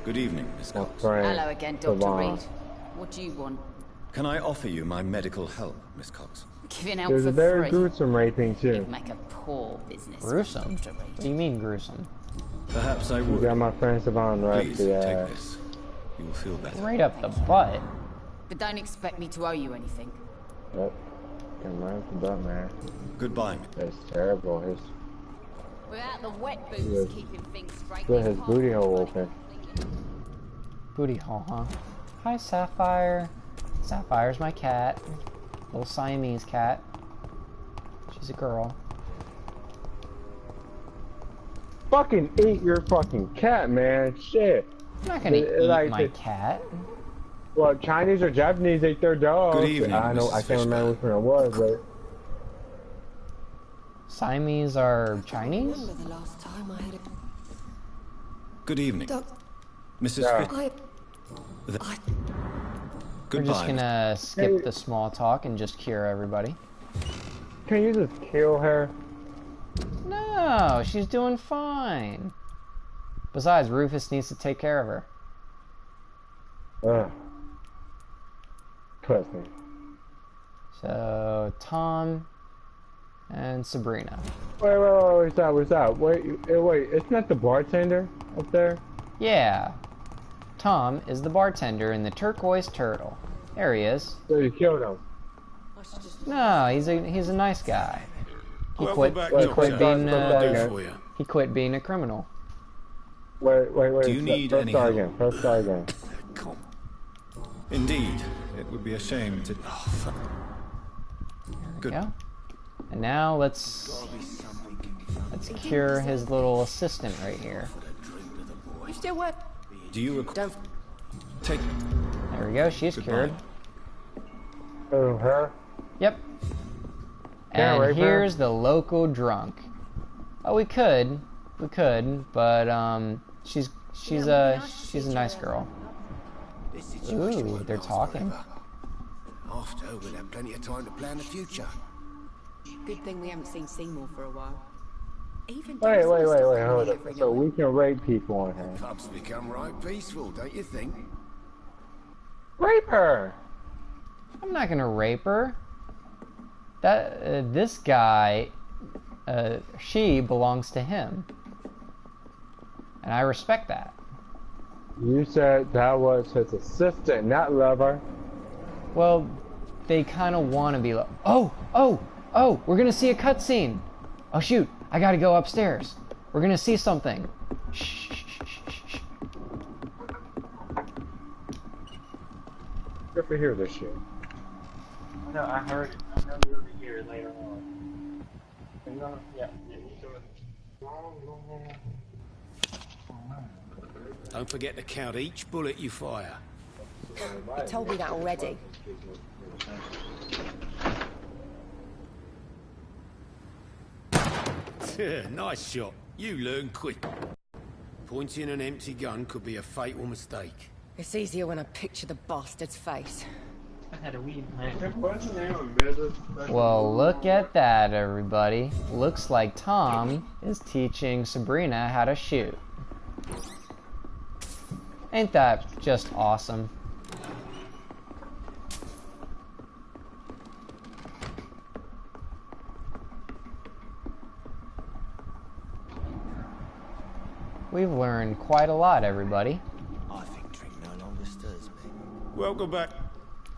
Good evening, Miss Cox. Hello again, Dr. Reed. What do you want? Can I offer you my medical help, Miss Cox? Giving out There's for a very free. gruesome raping too. You'd make a poor business. Gruesome? What do you mean gruesome? Perhaps I You would. got my friend Savon right Please, there. take this. You will feel better. Right up the butt. But don't expect me to owe you anything. Yep. Come right up the butt, man. Goodbye. That's terrible. His Without the wet boots Yes. keeping things straight. split his booty hole open. Booty hole, huh? Hi, Sapphire. Sapphire's my cat. Little Siamese cat. She's a girl. Fucking eat your fucking cat, man. Shit. I'm not gonna eat Like my the- cat. Well, Chinese or Japanese ate their dogs. Good evening, I know. I Mrs. can't remember which one it was, but Siamese are Chinese? Remember the last time I had a... Good evening. Doc, Mrs. Yeah. Fish. I... We're just Goodbye. gonna skip Hey. the small talk and just cure everybody. can you just kill her? No, she's doing fine. Besides, Rufus needs to take care of her. Ugh. Trust me. So, Tom and Sabrina. Wait, stop. Wait, it's not the bartender up there? Yeah. Tom is the bartender in the Turquoise Turtle. There he is. So you killed him. No, he's a nice guy. He Welcome quit. back, He Doctor. quit being What can I do a. for you? He quit being a criminal. Wait. Do you need First any start help? again. First start again. Come. Indeed. It would be a shame to... Oh, fuck. Good. Yeah. And now let's cure his little assistant right here. You still work? Do you require... Take... There we go. She's Goodbye. cured. Oh, her? Yep. Yeah, And right, here's the local drunk. Oh, we could, but she's a nice girl. This situation Ooh, won't they're last talking. forever. After, we'll have plenty of time to plan the future. Good thing we haven't seen Seymour for a while. Even Wait, Dawson is still hold coming up. every So night. we can rape people on her. Pubs become right peaceful, don't you think? Rape her! I'm not gonna rape her. This guy, she belongs to him, and I respect that. You said that was his assistant, not lover. Well, they kind of want to be like, oh, we're gonna see a cutscene. Oh shoot, I gotta go upstairs. We're gonna see something. Shh. Good to hear this shit. No, I heard it. I know you're gonna hear it later on. Yeah, you do it. Don't forget to count each bullet you fire. You told me that already. Nice shot. You learn quick. Pointing an empty gun could be a fatal mistake. It's easier when I picture the bastard's face. I had a weed plant. Well, look at that, everybody. Looks like Tom is teaching Sabrina how to shoot. Ain't that just awesome? We've learned quite a lot, everybody. I think drink no longer stirs me. Welcome back.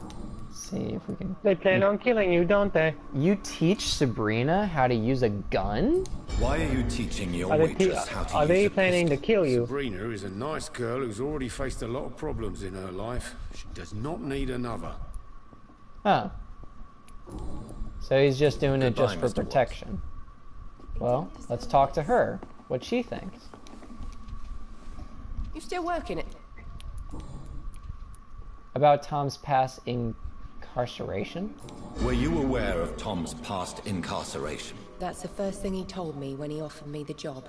Let's see if we can... They plan on killing you, don't they? You teach Sabrina how to use a gun? Why are you teaching your Are they, waitress how to are use they a planning to kill you? Sabrina is a nice girl who's already faced a lot of problems in her life. She does not need another. Huh. So he's just doing it just for Goodbye, Mr. protection. Well, let's talk to her. What she thinks. You still working it? About Tom's past incarceration? Were you aware of Tom's past incarceration? That's the first thing he told me when he offered me the job.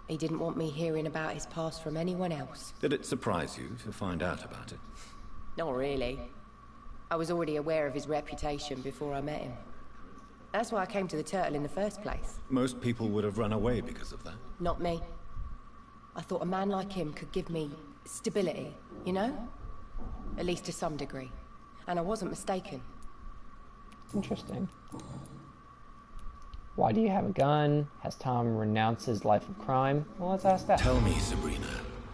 He didn't want me hearing about his past from anyone else. Did it surprise you to find out about it? Not really. I was already aware of his reputation before I met him. That's why I came to the Turtle in the first place. Most people would have run away because of that. Not me. I thought a man like him could give me stability, you know? At least to some degree. And I wasn't mistaken. Interesting. Why do you have a gun? Has Tom renounced his life of crime? Well, let's ask that. Tell me, Sabrina,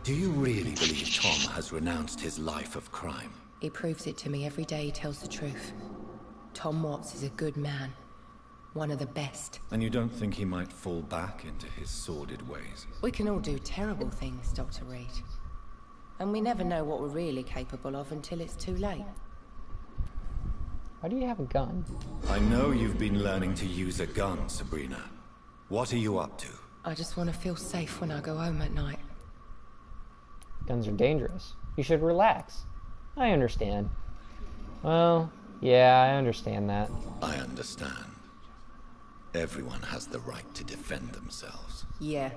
do you really believe Tom has renounced his life of crime? He proves it to me every day he tells the truth. Tom Watts is a good man. One of the best. And you don't think he might fall back into his sordid ways? We can all do terrible things, Dr. Reed. And we never know what we're really capable of until it's too late. Why do you have a gun? I know you've been learning to use a gun, Sabrina. What are you up to? I just want to feel safe when I go home at night. Guns are dangerous. You should relax. I understand. Well, yeah, I understand that. I understand. Everyone has the right to defend themselves. Yeah,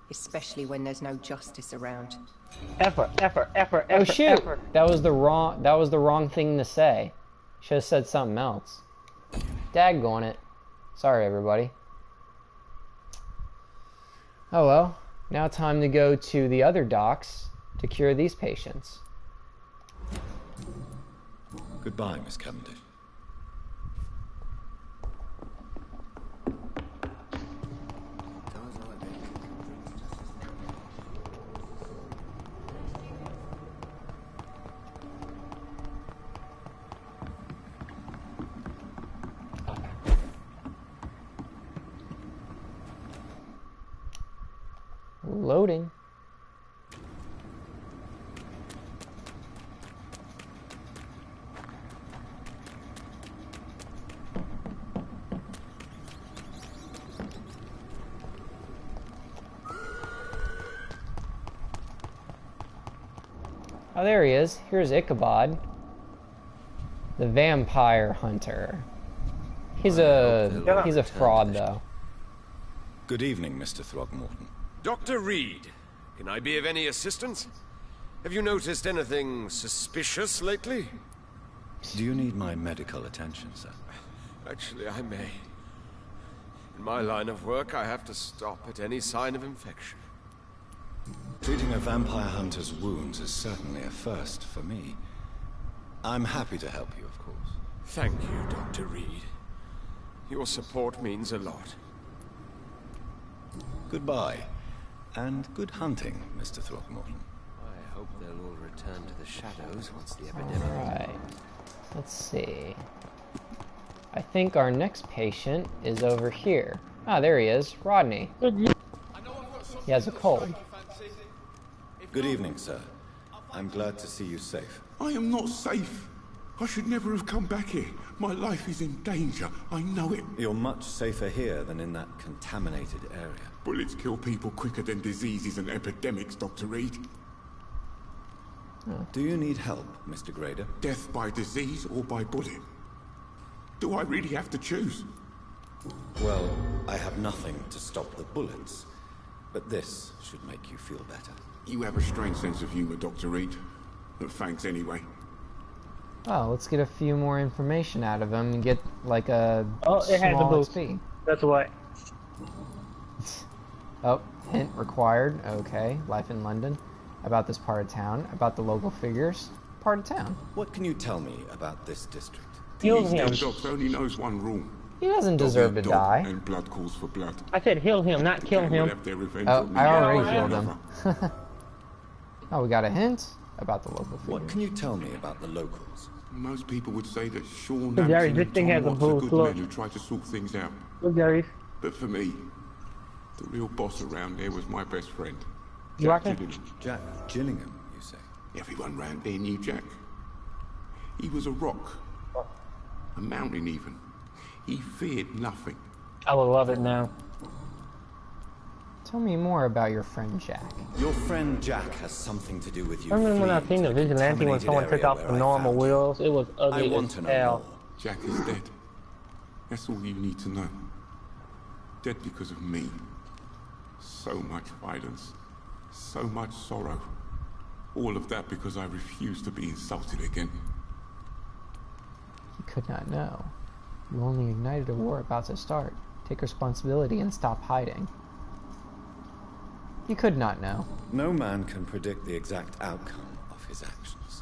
especially when there's no justice around. Effort. Oh shoot! That was the wrong thing to say. Should have said something else. Daggone it. Sorry, everybody. Oh well. Now time to go to the other docks to cure these patients. Goodbye, Miss Cavendish. Loading. Oh, there he is. Here's Ichabod, the vampire hunter. He's a fraud, though. Good evening, Mr. Throgmorton. Dr. Reed, can I be of any assistance? Have you noticed anything suspicious lately? Do you need my medical attention, sir? Actually, I may. In my line of work, I have to stop at any sign of infection. Treating a vampire hunter's wounds is certainly a first for me. I'm happy to help you, of course. Thank you, Dr. Reed. Your support means a lot. Goodbye. And good hunting, Mr. Throckmorton. I hope they'll all return to the shadows once the epidemic... Alright. Let's see. I think our next patient is over here. Ah, there he is. Rodney. He has a cold. Good evening, sir. I'm glad to see you safe. I am not safe. I should never have come back here. My life is in danger. I know it. You're much safer here than in that contaminated area. Bullets kill people quicker than diseases and epidemics, Dr. Reed. Do you need help, Mr. Grader? Death by disease or by bullet? Do I really have to choose? Well, I have nothing to stop the bullets, but this should make you feel better. You have a strange sense of humor, Dr. Reed. But thanks anyway. Oh, let's get a few more information out of him and get like a it has a small boost. XP. That's why. Oh, hint required. Okay, life in London. About this part of town. About the local figures. Part of town. What can you tell me about this district? Heal him. Doc only knows one rule. He doesn't deserve to die. And blood calls for blood. I said heal him, not kill him. Oh, I already healed him. Oh, we got a hint about the local figures. What can you tell me about the locals? Most people would say that Sean Look, Gary, Hampson this and thing Tom has a Watts are boost, good look. men who try to sort things out. Look, Gary. But for me, the real boss around there was my best friend, You Jack like Gillingham. Jack Gillingham, you say? Everyone round there knew Jack. He was a rock, a mountain even. He feared nothing. I would love it now. Tell me more about your friend Jack. Your friend Jack has something to do with you. I remember when I fleeing seen to the the vigilante when someone took contaminated off the area normal where I found wheels. It was you. I ugly want as to know hell. more. Jack is dead. That's all you need to know. Dead because of me. So much violence. So much sorrow. All of that because I refused to be insulted again. You could not know. You only ignited a war about to start. Take responsibility and stop hiding. You could not know. No man can predict the exact outcome of his actions.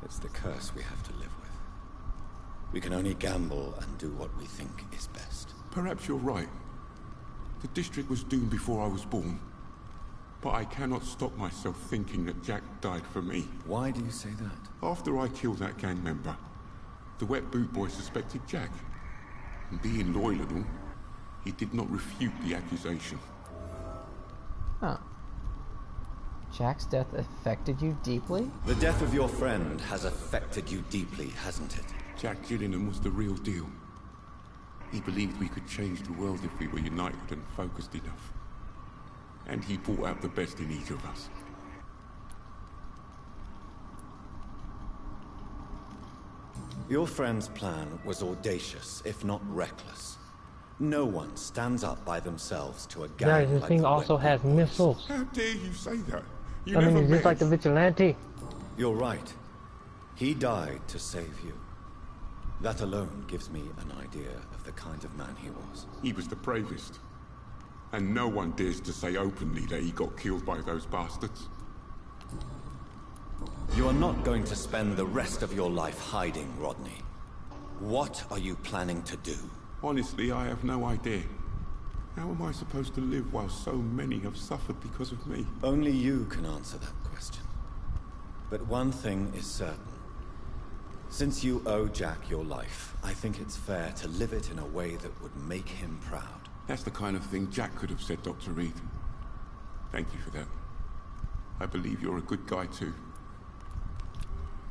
It's the curse we have to live with. We can only gamble and do what we think is best. Perhaps you're right. The district was doomed before I was born. But I cannot stop myself thinking that Jack died for me. Why do you say that? After I killed that gang member, the wet boot boy suspected Jack. And being loyal and all, he did not refute the accusation. Huh. Jack's death affected you deeply? The death of your friend has affected you deeply, hasn't it? Jack Gillingham was the real deal. He believed we could change the world if we were united and focused enough. And he brought out the best in each of us. Your friend's plan was audacious, if not reckless. No one stands up by themselves to a gang Guys, this like thing the also Wet has Boot Boys. missiles. How dare you say that? You I mean, never it's just met like the vigilante. You're right. He died to save you. That alone gives me an idea of the kind of man he was. He was the bravest. And no one dares to say openly that he got killed by those bastards. You are not going to spend the rest of your life hiding, Rodney. What are you planning to do? Honestly, I have no idea. How am I supposed to live while so many have suffered because of me? Only you can answer that question. But one thing is certain. Since you owe Jack your life, I think it's fair to live it in a way that would make him proud. That's the kind of thing Jack could have said, Dr. Reed. Thank you for that. I believe you're a good guy too.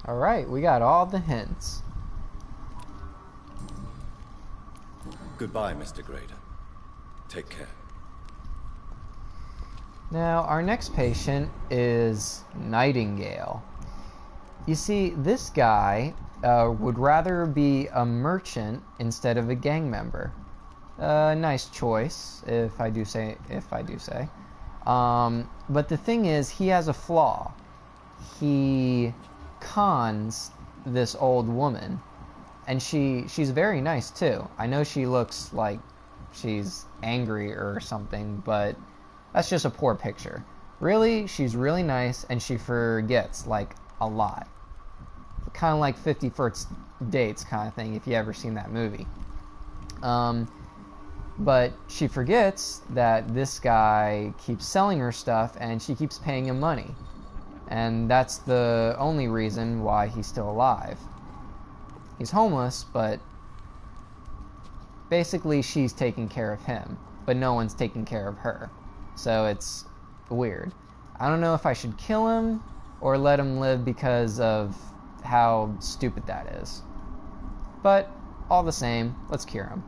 Alright, we got all the hints. Goodbye, Mr. Grader. Take care. Now, our next patient is Nightingale. You see, this guy would rather be a merchant instead of a gang member. Nice choice, if I do say. But the thing is, he has a flaw. He cons this old woman, and she's very nice too. I know she looks like she's angry or something, but that's just a poor picture. Really, she's really nice, and she forgets like a lot. Kind of like 50 First Dates kind of thing, if you ever seen that movie. But she forgets that this guy keeps selling her stuff and she keeps paying him money. And that's the only reason why he's still alive. He's homeless, but basically she's taking care of him, but no one's taking care of her. So it's weird. I don't know if I should kill him or let him live because of how stupid that is. But all the same, let's cure him.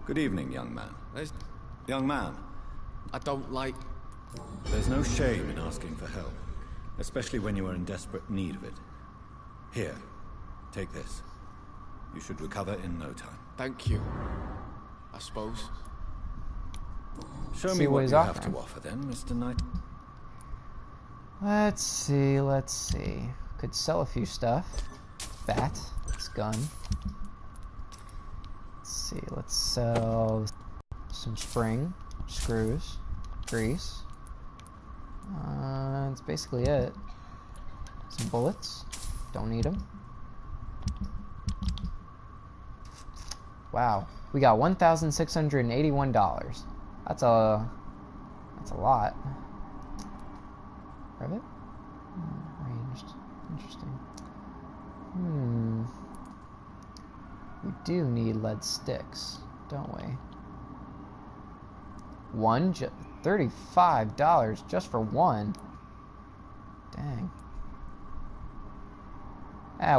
Good evening, young man. Young man. I don't like... There's no shame in asking for help, especially when you are in desperate need of it. Here, take this. You should recover in no time. Thank you, I suppose. Show me what you have to offer then, Mr. Knight. Let's see. Could sell a few stuff. Bat, this gun. Let's sell some spring, screws, grease. That's basically it. Some bullets. Don't need them. Wow, we got $1,681. That's a lot. Rivet? Ranged. Interesting. We do need lead sticks, don't we? $35 just for one. Dang.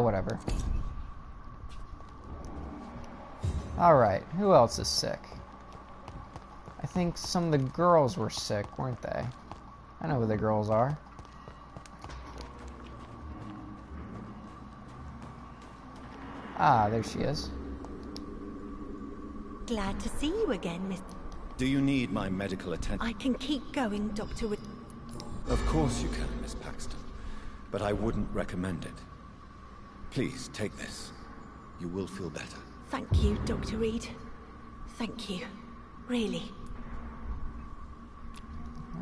Whatever. Alright, who else is sick? I think some of the girls were sick, weren't they? I know who the girls are. Ah, there she is. Glad to see you again, Miss... Do you need my medical attention? I can keep going, Dr. Of course you can, Miss Paxton. But I wouldn't recommend it. Please, take this. You will feel better. Thank you, Dr. Reed. Thank you. Really.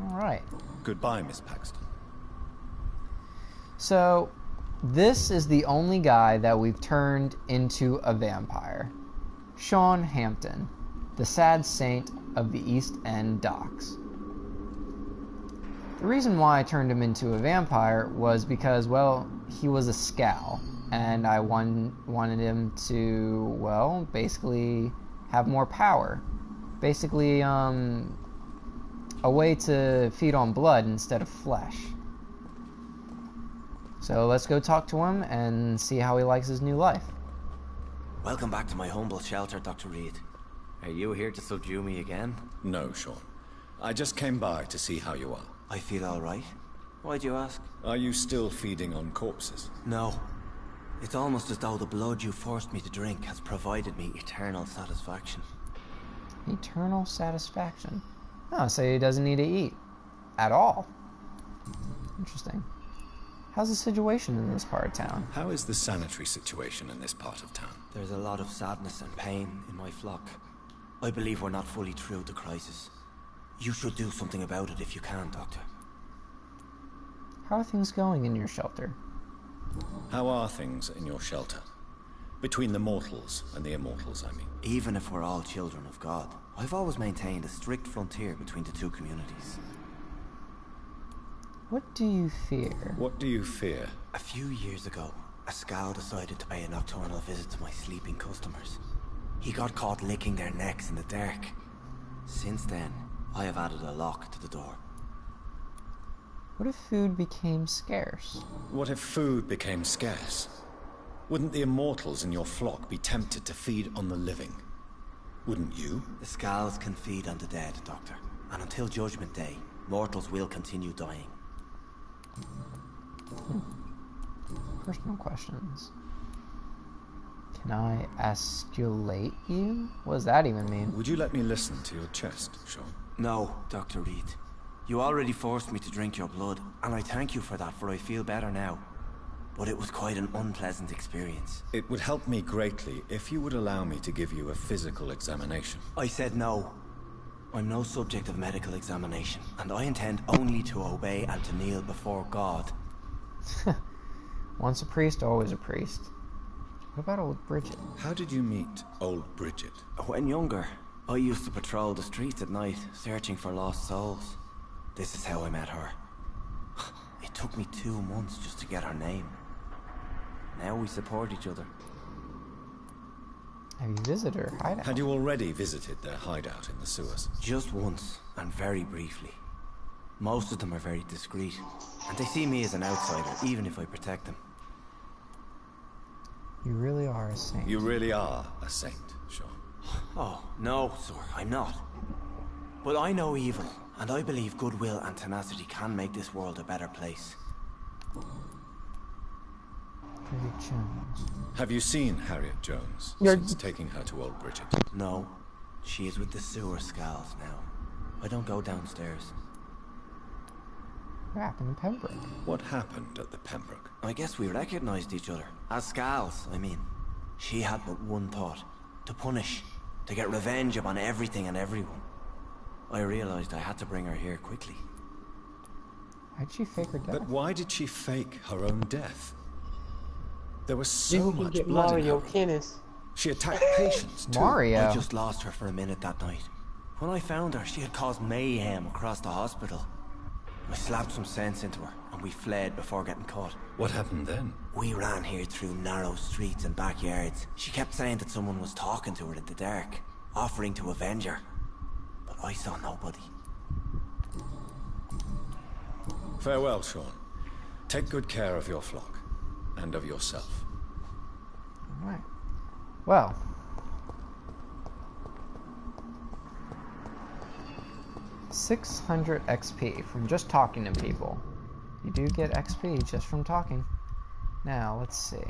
Alright. Goodbye, Miss Paxton. So, This is the only guy that we've turned into a vampire. Sean Hampton, the sad saint of the East End docks. The reason why I turned him into a vampire was because, well, he was a scowl, and I wanted him to, well, basically have more power. Basically, a way to feed on blood instead of flesh. So let's go talk to him and see how he likes his new life. Welcome back to my humble shelter, Dr. Reed. Are you here to subdue me again? No, Sean. I just came by to see how you are. I feel all right. Why'd you ask? Are you still feeding on corpses? No. It's almost as though the blood you forced me to drink has provided me eternal satisfaction. Eternal satisfaction? Oh, so he doesn't need to eat. At all. Interesting. How's the situation in this part of town? How is the sanitary situation in this part of town? There's a lot of sadness and pain in my flock. I believe we're not fully through the crisis. You should do something about it if you can, Doctor. How are things going in your shelter? How are things in your shelter? Between the mortals and the immortals, I mean. Even if we're all children of God, I've always maintained a strict frontier between the two communities. What do you fear? What do you fear? A few years ago, a scowl decided to pay a nocturnal visit to my sleeping customers. He got caught licking their necks in the dark. Since then, I have added a lock to the door. What if food became scarce? What if food became scarce? Wouldn't the immortals in your flock be tempted to feed on the living? Wouldn't you? The scowls can feed on the dead, Doctor. And until Judgment Day, mortals will continue dying. Personal questions. Can I esculate you? What does that even mean? Would you let me listen to your chest, Sean? No, Dr. Reed. You already forced me to drink your blood, and I thank you for that, for I feel better now. But it was quite an unpleasant experience. It would help me greatly if you would allow me to give you a physical examination. I said no. I'm no subject of medical examination, and I intend only to obey and to kneel before God. Once a priest, always a priest. What about old Bridget? How did you meet old Bridget? When younger, I used to patrol the streets at night, searching for lost souls. This is how I met her. It took me 2 months just to get her name. Now we support each other. Have you visited her hideout? Had you already visited their hideout in the sewers? Just once, and very briefly. Most of them are very discreet, and they see me as an outsider, even if I protect them. You really are a saint. You really are a saint, Sean. Oh, no, sir, I'm not. But I know evil, and I believe goodwill and tenacity can make this world a better place. Harriet Jones. Have you seen Harriet Jones since taking her to old Bridget? No. She is with the sewer scowls now. I don't go downstairs. What happened to Pembroke? What happened at the Pembroke? I guess we recognized each other. As scowls, I mean. She had but one thought. To punish. To get revenge upon everything and everyone. I realized I had to bring her here quickly. Why'd she fake her death? But why did she fake her own death? There was so much get blood Mario in her. Kenneth. She attacked patients too. Mario. I just lost her for a minute that night. When I found her, she had caused mayhem across the hospital. I slapped some sense into her, and we fled before getting caught. What happened then? We ran here through narrow streets and backyards. She kept saying that someone was talking to her in the dark, offering to avenge her. But I saw nobody. Farewell, Sean. Take good care of your flock, and of yourself. Alright. Well. $600 XP from just talking to people. You do get XP just from talking. Now, let's see.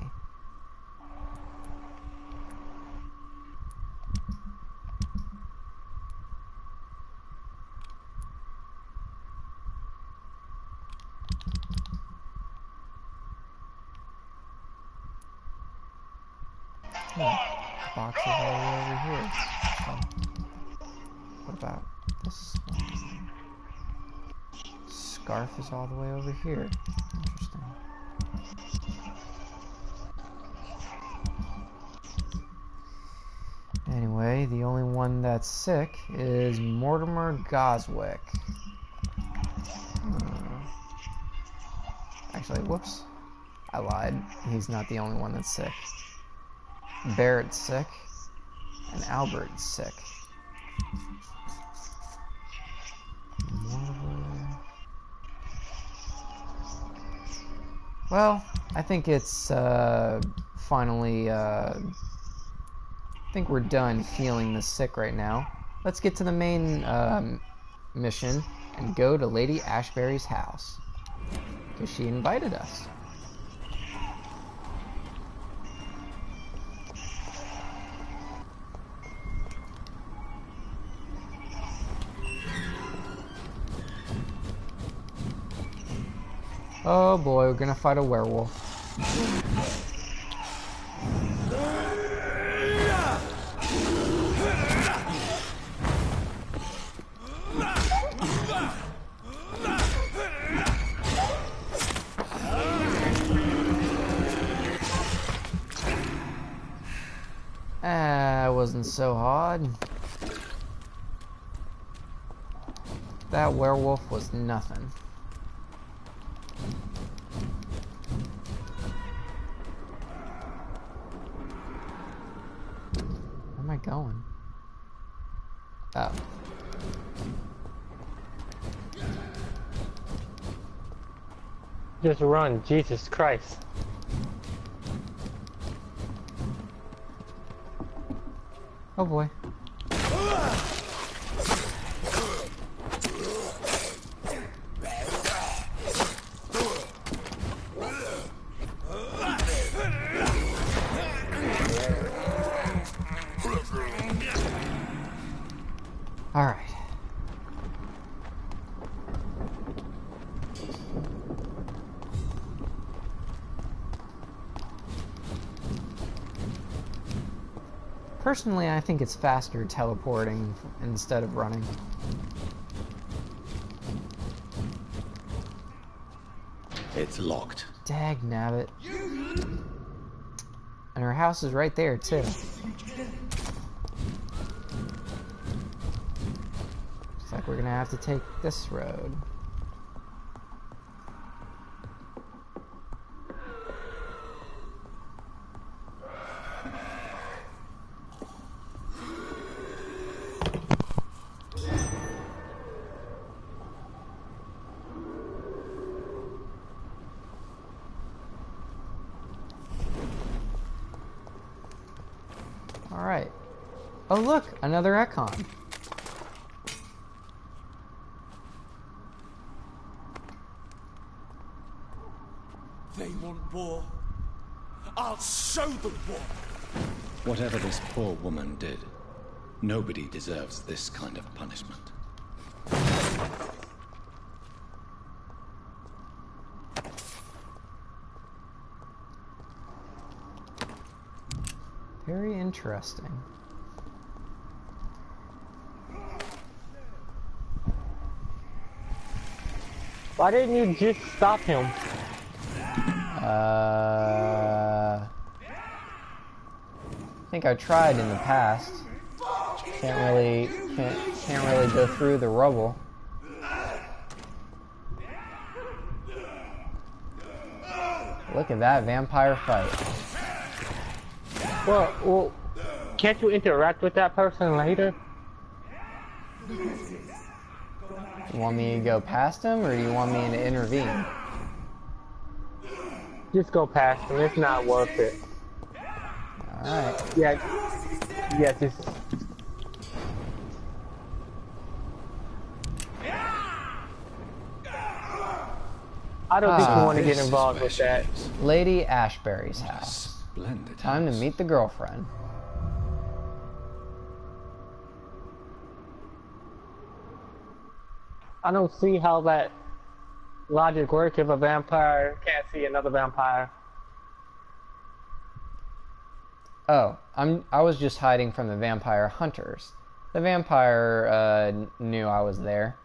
Box is all the way over here. So, what about this one? Scarf is all the way over here. Interesting. Anyway, the only one that's sick is Mortimer Goswick. Actually, whoops. I lied. He's not the only one that's sick. Barrett's sick. And Albert's sick. Well, I think it's finally, I think we're done healing the sick right now. Let's get to the main mission and go to Lady Ashbury's house. Because she invited us. Oh boy, we're gonna fight a werewolf. Ah, wasn't so hard. That werewolf was nothing. Where am I going? Oh. Just run, Jesus Christ. Oh boy. All right. Personally, I think it's faster teleporting instead of running. It's locked. Dagnabbit. And her house is right there, too. Looks like we're gonna have to take this road. Alright. Oh look, another Econ. They want war. I'll show them war. Whatever this poor woman did, nobody deserves this kind of punishment. Very interesting. Why didn't you just stop him? I think I tried in the past. Can't really go through the rubble. Look at that vampire fight. Well, can't you interact with that person later? You want me to go past him, or do you want me to intervene? Just go past him. It's not worth it. Alright. Yeah, just... I don't think you want to get involved with that. Lady Ashbury's house. Splendid. Time to meet the girlfriend. I don't see how that logic works if a vampire can't see another vampire. Oh, I was just hiding from the vampire hunters. The vampire knew I was there.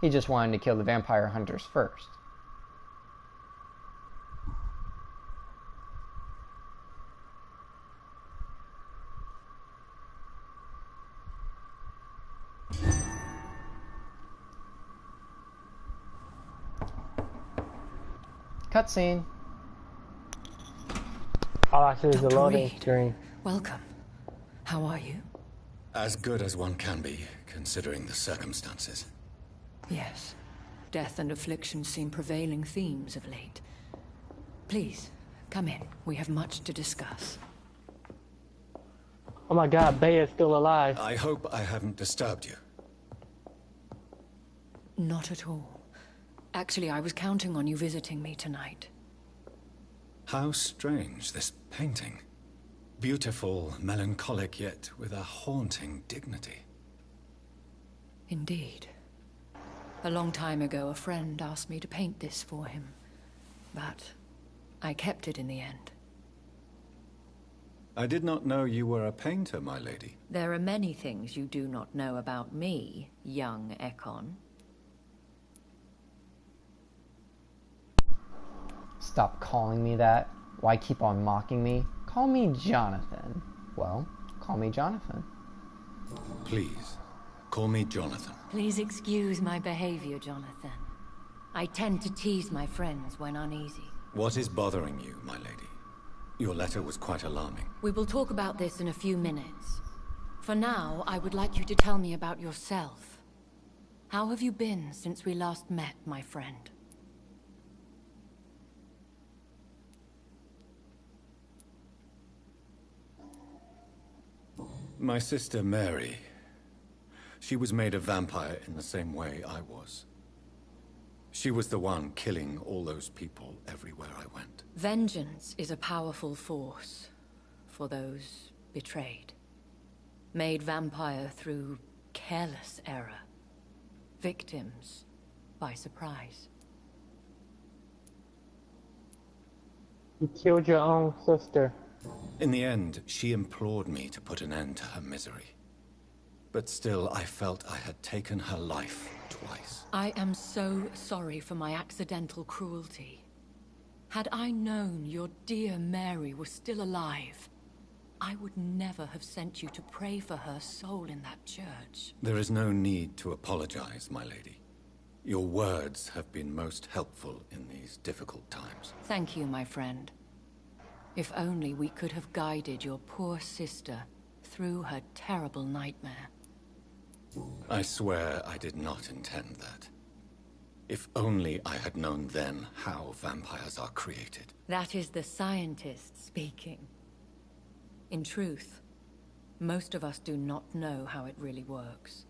He just wanted to kill the vampire hunters first. Cutscene. All I see is the Dr. loading Reed. screen. Welcome. How are you? As good as one can be, considering the circumstances. Yes. Death and affliction seem prevailing themes of late. Please, come in. We have much to discuss. Oh my god, Bay is still alive. I hope I haven't disturbed you. Not at all. Actually, I was counting on you visiting me tonight. How strange, this painting. Beautiful, melancholic, yet with a haunting dignity. Indeed. A long time ago, a friend asked me to paint this for him. But I kept it in the end. I did not know you were a painter, my lady. There are many things you do not know about me, young Ekon. Stop calling me that. Why keep on mocking me? Call me Jonathan. Well, call me Jonathan. Please, call me Jonathan. Please excuse my behavior, Jonathan. I tend to tease my friends when uneasy. What is bothering you, my lady? Your letter was quite alarming. We will talk about this in a few minutes. For now, I would like you to tell me about yourself. How have you been since we last met, my friend? My sister Mary. She was made a vampire in the same way I was. She was the one killing all those people everywhere I went. Vengeance is a powerful force for those betrayed. Made vampire through careless error. Victims by surprise. You killed your own sister. In the end, she implored me to put an end to her misery. But still, I felt I had taken her life twice. I am so sorry for my accidental cruelty. Had I known your dear Mary was still alive, I would never have sent you to pray for her soul in that church. There is no need to apologize, my lady. Your words have been most helpful in these difficult times. Thank you, my friend. If only we could have guided your poor sister through her terrible nightmare. I swear I did not intend that. If only I had known then how vampires are created. That is the scientist speaking. In truth, most of us do not know how it really works.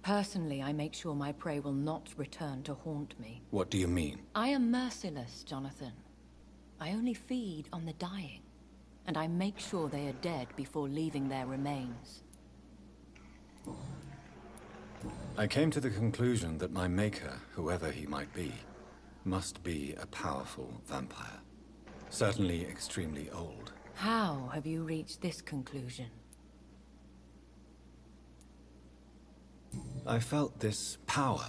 Personally, I make sure my prey will not return to haunt me. What do you mean? I am merciless, Jonathan. I only feed on the dying, and I make sure they are dead before leaving their remains. I came to the conclusion that my maker, whoever he might be, must be a powerful vampire. Certainly extremely old. How have you reached this conclusion? I felt this power,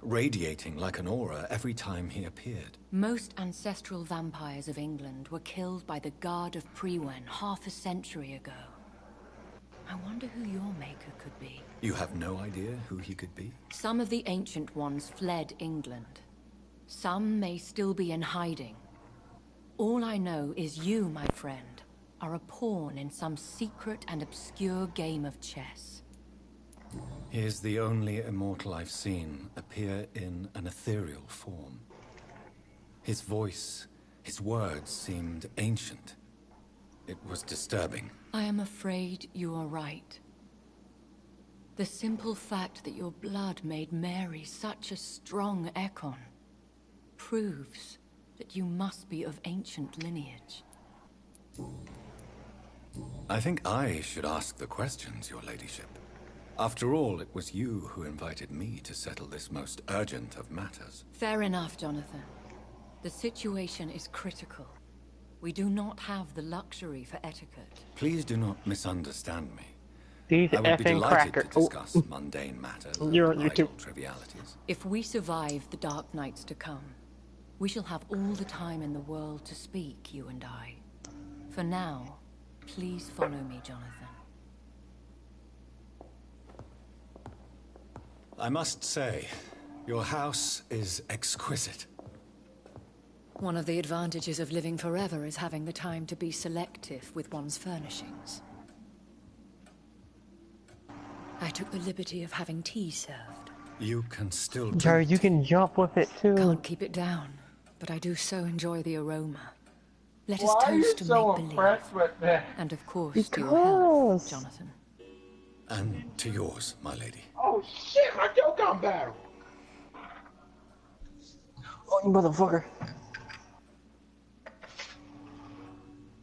radiating like an aura every time he appeared. Most ancestral vampires of England were killed by the Guard of Priwen half a century ago. I wonder who your maker could be. You have no idea who he could be? Some of the ancient ones fled England. Some may still be in hiding. All I know is you, my friend, are a pawn in some secret and obscure game of chess. He is the only immortal I've seen appear in an ethereal form. His voice, his words seemed ancient. It was disturbing. I am afraid you are right. The simple fact that your blood made Mary such a strong Ekon proves that you must be of ancient lineage. I think I should ask the questions, your ladyship. After all, it was you who invited me to settle this most urgent of matters. Fair enough, Jonathan. The situation is critical. We do not have the luxury for etiquette. Please do not misunderstand me. These I would be effing delighted crackers. to discuss mundane matters and You're idle too... trivialities. If we survive the dark nights to come, we shall have all the time in the world to speak, you and I. For now, please follow me, Jonathan. I must say, your house is exquisite. One of the advantages of living forever is having the time to be selective with one's furnishings. I took the liberty of having tea served. You can still Jared, you can jump with it too. Can't keep it down, but I do so enjoy the aroma. Let us Why are you toast to so make-believe. impressed with that? And of course, to your health, Because. Jonathan. And to yours, my lady. Oh shit, my joke got battle. Oh, you motherfucker.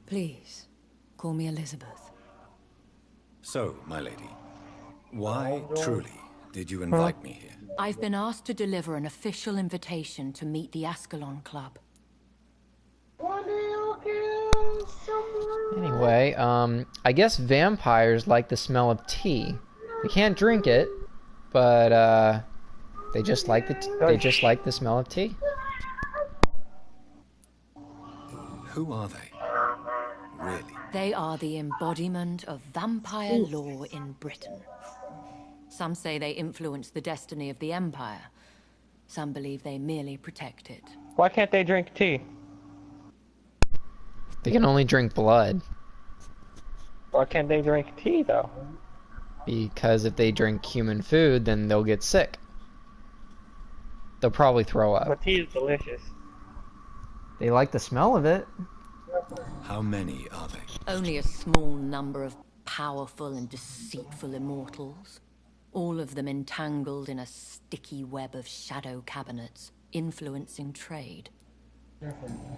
Please, call me Elizabeth. So, my lady, why truly did you invite me here? I've been asked to deliver an official invitation to meet the Ascalon Club. Anyway, I guess vampires like the smell of tea. They can't drink it, but they just like the smell of tea. Who are they? Really? They are the embodiment of vampire law in Britain. Some say they influence the destiny of the Empire. Some believe they merely protect it. Why can't they drink tea? They can only drink blood. Why can't they drink tea though? Because if they drink human food, then they'll get sick. They'll probably throw up. But tea is delicious. They like the smell of it. How many are they? Only a small number of powerful and deceitful immortals. All of them entangled in a sticky web of shadow cabinets, influencing trade.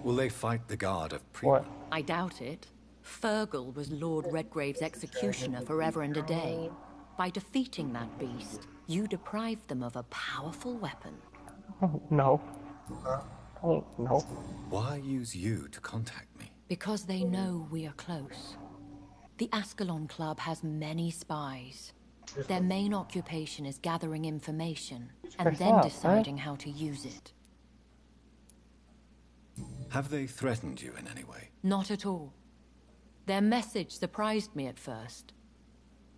Will they fight the guard of Pre? I doubt it. Fergal was Lord Redgrave's executioner forever and a day. By defeating that beast, you deprived them of a powerful weapon. Oh, no. Oh, no. Why use you to contact me? Because they know we are close. The Ascalon Club has many spies. Their main occupation is gathering information and then deciding how to use it. Have they threatened you in any way? Not at all. Their message surprised me at first.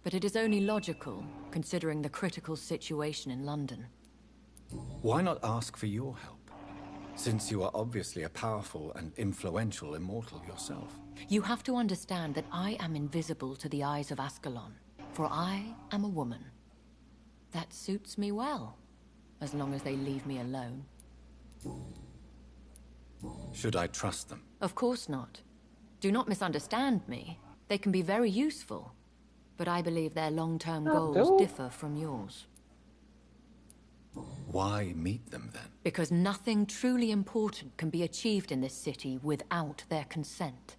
But it is only logical, considering the critical situation in London. Why not ask for your help? Since you are obviously a powerful and influential immortal yourself. You have to understand that I am invisible to the eyes of Ascalon, for I am a woman. That suits me well, as long as they leave me alone. Should I trust them? Of course not. Do not misunderstand me. They can be very useful, but I believe their long-term goals differ from yours. Why meet them then? Because nothing truly important can be achieved in this city without their consent.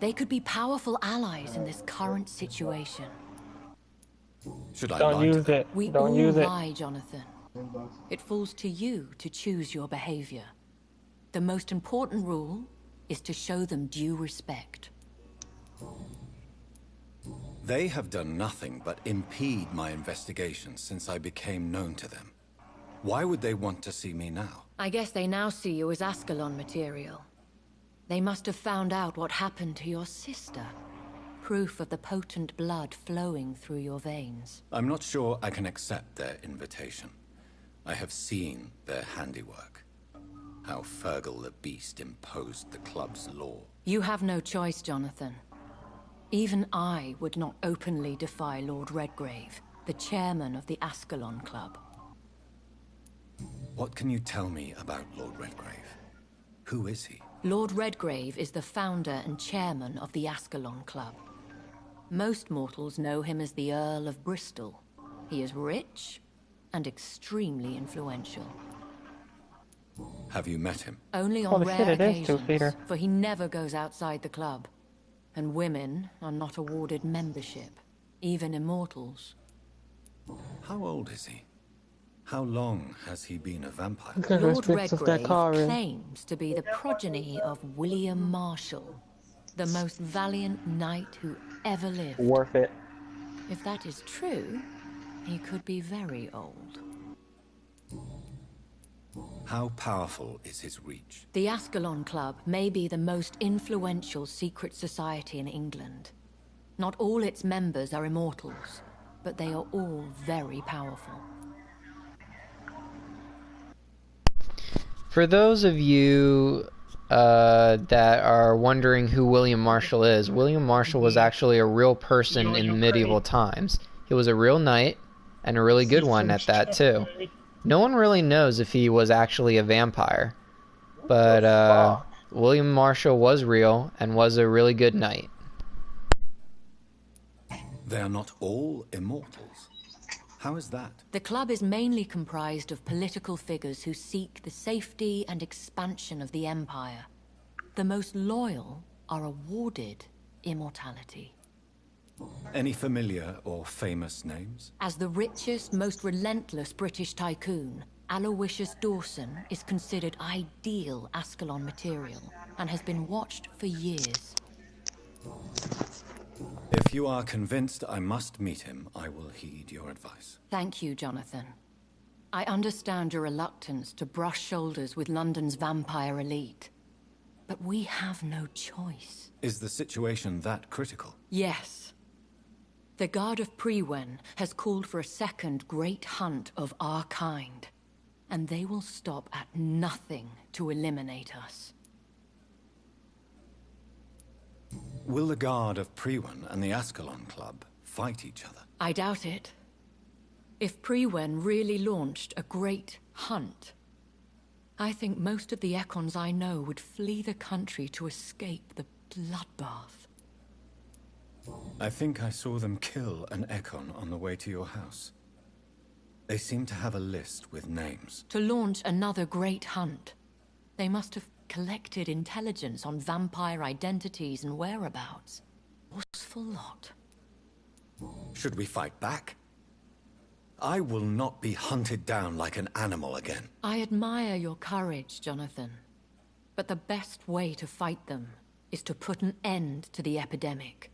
They could be powerful allies in this current situation. Should I Don't use it. We Don't all use it. lie, Jonathan. It falls to you to choose your behavior. The most important rule is to show them due respect. They have done nothing but impede my investigation since I became known to them. Why would they want to see me now? I guess they now see you as Ascalon material. They must have found out what happened to your sister. Proof of the potent blood flowing through your veins. I'm not sure I can accept their invitation. I have seen their handiwork. How Fergal the Beast imposed the club's law. You have no choice, Jonathan. Even I would not openly defy Lord Redgrave, the chairman of the Ascalon Club. What can you tell me about Lord Redgrave? Who is he? Lord Redgrave is the founder and chairman of the Ascalon Club. Most mortals know him as the Earl of Bristol. He is rich and extremely influential. Have you met him? Only on rare occasions, for he never goes outside the club. And women are not awarded membership, even immortals. How old is he? How long has he been a vampire? Lord Redgrave claims to be the progeny of William Marshall, the most valiant knight who ever lived. Worth it. If that is true, he could be very old. How powerful is his reach? The Ascalon Club may be the most influential secret society in England. Not all its members are immortals, but they are all very powerful. For those of you that are wondering who William Marshall is, William Marshall was actually a real person in medieval times. He was a real knight, and a really good one at that, too. No one really knows if he was actually a vampire, but William Marshall was real and was a really good knight. They are not all immortals. How is that? The club is mainly comprised of political figures who seek the safety and expansion of the Empire. The most loyal are awarded immortality. Any familiar or famous names? As the richest, most relentless British tycoon, Aloysius Dawson is considered ideal Ascalon material and has been watched for years. If you are convinced I must meet him, I will heed your advice. Thank you, Jonathan. I understand your reluctance to brush shoulders with London's vampire elite. But we have no choice. Is the situation that critical? Yes. The Guard of Prewen has called for a second great hunt of our kind. And they will stop at nothing to eliminate us. Will the Guard of Prewen and the Ascalon Club fight each other? I doubt it. If Prewen really launched a great hunt, I think most of the Ekons I know would flee the country to escape the bloodbath. I think I saw them kill an Ekon on the way to your house. They seem to have a list with names. To launch another great hunt, they must have collected intelligence on vampire identities and whereabouts. Forceful lot. Should we fight back? I will not be hunted down like an animal again. I admire your courage, Jonathan. But the best way to fight them is to put an end to the epidemic.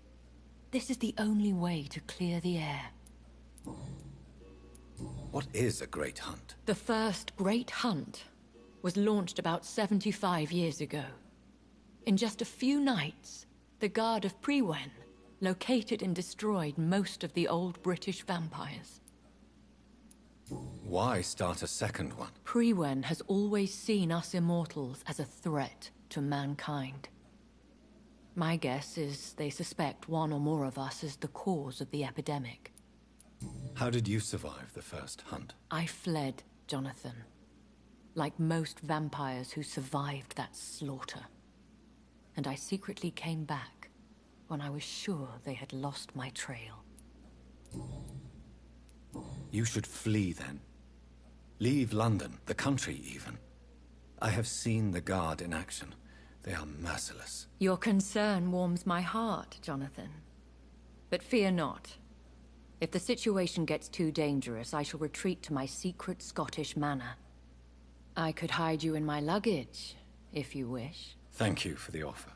This is the only way to clear the air. What is a great hunt? The first great hunt was launched about 75 years ago. In just a few nights, the Guard of Prewen located and destroyed most of the old British vampires. Why start a second one? Prewen has always seen us immortals as a threat to mankind. My guess is they suspect one or more of us as the cause of the epidemic. How did you survive the first hunt? I fled, Jonathan. Like most vampires who survived that slaughter. And I secretly came back when I was sure they had lost my trail. You should flee then. Leave London, the country even. I have seen the Guard in action. They are merciless. Your concern warms my heart, Jonathan. But fear not. If the situation gets too dangerous, I shall retreat to my secret Scottish manor. I could hide you in my luggage, if you wish. Thank you for the offer.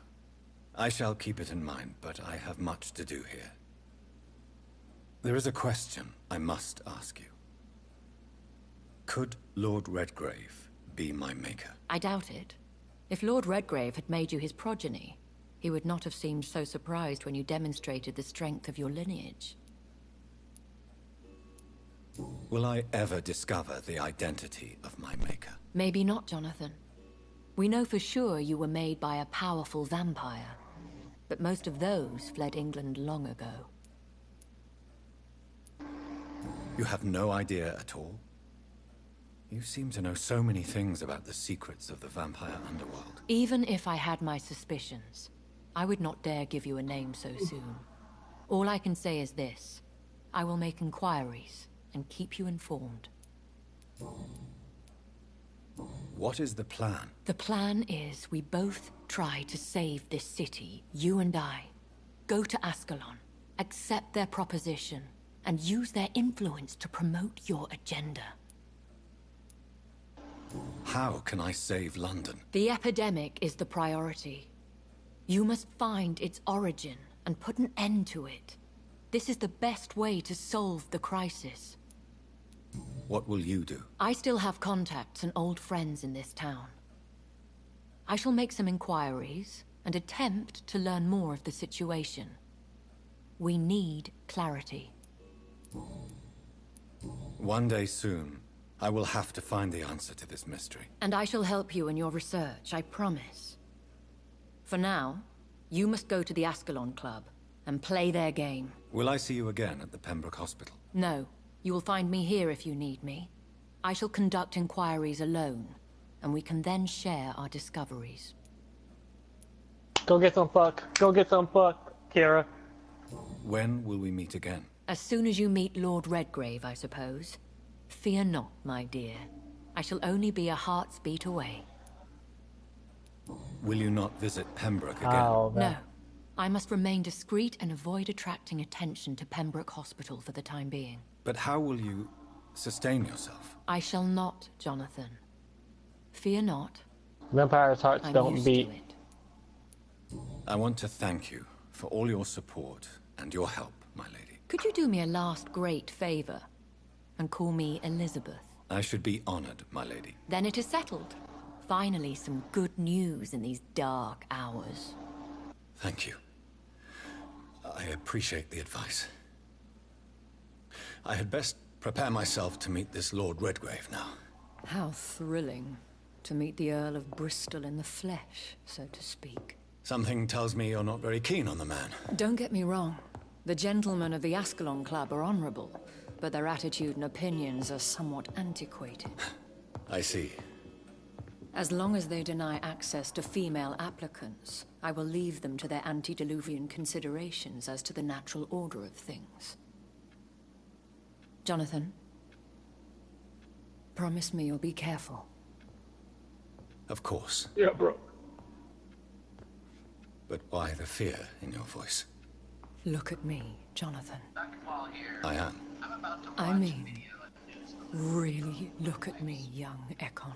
I shall keep it in mind, but I have much to do here. There is a question I must ask you. Could Lord Redgrave be my maker? I doubt it. If Lord Redgrave had made you his progeny, he would not have seemed so surprised when you demonstrated the strength of your lineage. Will I ever discover the identity of my maker? Maybe not, Jonathan. We know for sure you were made by a powerful vampire, but most of those fled England long ago. You have no idea at all? You seem to know so many things about the secrets of the vampire underworld. Even if I had my suspicions, I would not dare give you a name so soon. All I can say is this. I will make inquiries and keep you informed. What is the plan? The plan is we both try to save this city, you and I. Go to Ascalon, accept their proposition, and use their influence to promote your agenda. How can I save London? The epidemic is the priority. You must find its origin and put an end to it. This is the best way to solve the crisis. What will you do? I still have contacts and old friends in this town. I shall make some inquiries and attempt to learn more of the situation. We need clarity. One day soon, I will have to find the answer to this mystery. And I shall help you in your research, I promise. For now, you must go to the Ascalon Club and play their game. Will I see you again at the Pembroke Hospital? No, you will find me here if you need me. I shall conduct inquiries alone, and we can then share our discoveries. Go get some fuck. Go get some fuck, Kira. When will we meet again? As soon as you meet Lord Redgrave, I suppose. Fear not, my dear. I shall only be a heart's beat away. Will you not visit Pembroke again? No. I must remain discreet and avoid attracting attention to Pembroke Hospital for the time being. But how will you sustain yourself? I shall not, Jonathan. Fear not. Vampires' hearts I'm don't used beat. to it. I want to thank you for all your support and your help, my lady. Could you do me a last great favor and call me Elizabeth? I should be honored, my lady. Then it is settled. Finally, some good news in these dark hours. Thank you. I appreciate the advice. I had best prepare myself to meet this Lord Redgrave now. How thrilling to meet the Earl of Bristol in the flesh, so to speak. Something tells me you're not very keen on the man. Don't get me wrong. The gentlemen of the Ascalon Club are honorable, but their attitude and opinions are somewhat antiquated. I see. As long as they deny access to female applicants, I will leave them to their antediluvian considerations as to the natural order of things. Jonathan, promise me you'll be careful. Of course. Yeah, bro. But why the fear in your voice? Look at me, Jonathan. I am. I mean, really look at me, young Ekon.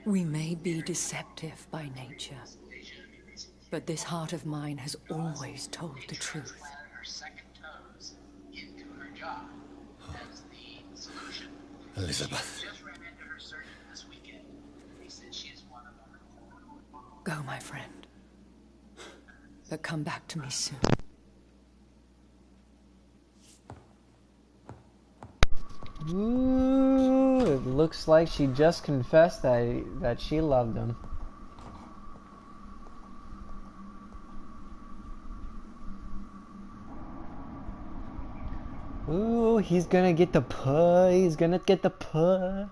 We may be deceptive by nature, but this heart of mine has always told the truth. Elizabeth. Go, my friend. But come back to me soon. Ooh, it looks like she just confessed that she loved him. Ooh, he's gonna get the puh. He's gonna get the puh.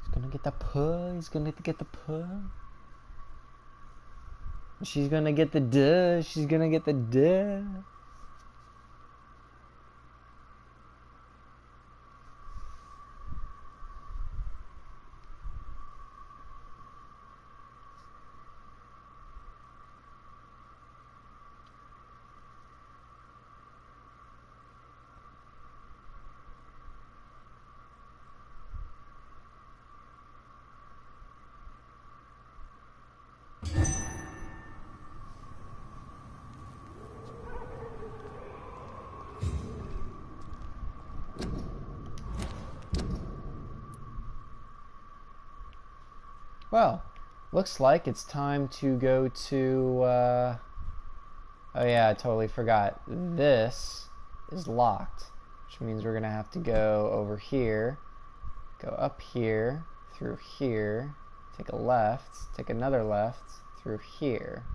He's gonna get the puh. He's gonna get the puh. She's gonna get the duh. She's gonna get the duh. Well, looks like it's time to go to, oh yeah, I totally forgot. This is locked, which means we're gonna have to go over here, go up here, through here, take a left, take another left, through here.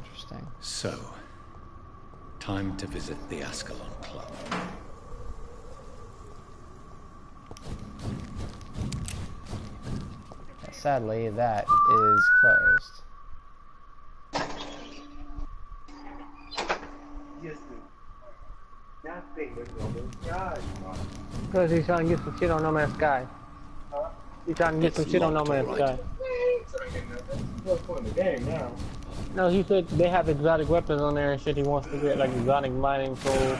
Interesting. So, time to visit the Ascalon Club. Sadly, that is closed. Because he's trying to get some shit on No Man's Sky. He's trying to get some shit on No Man's Sky. No, he said they have exotic weapons on there and shit. He wants to get like exotic mining tools.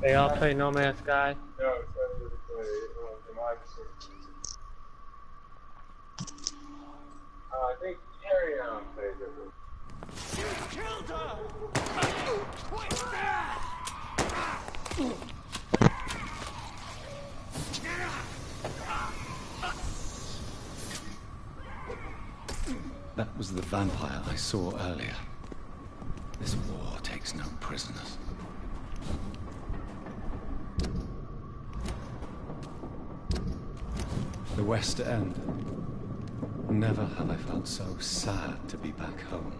They all play No Man's Sky. think Carry-On plays it. You killed her! That was the vampire I saw earlier. This war takes no prisoners. The West End. Never have I felt so sad to be back home.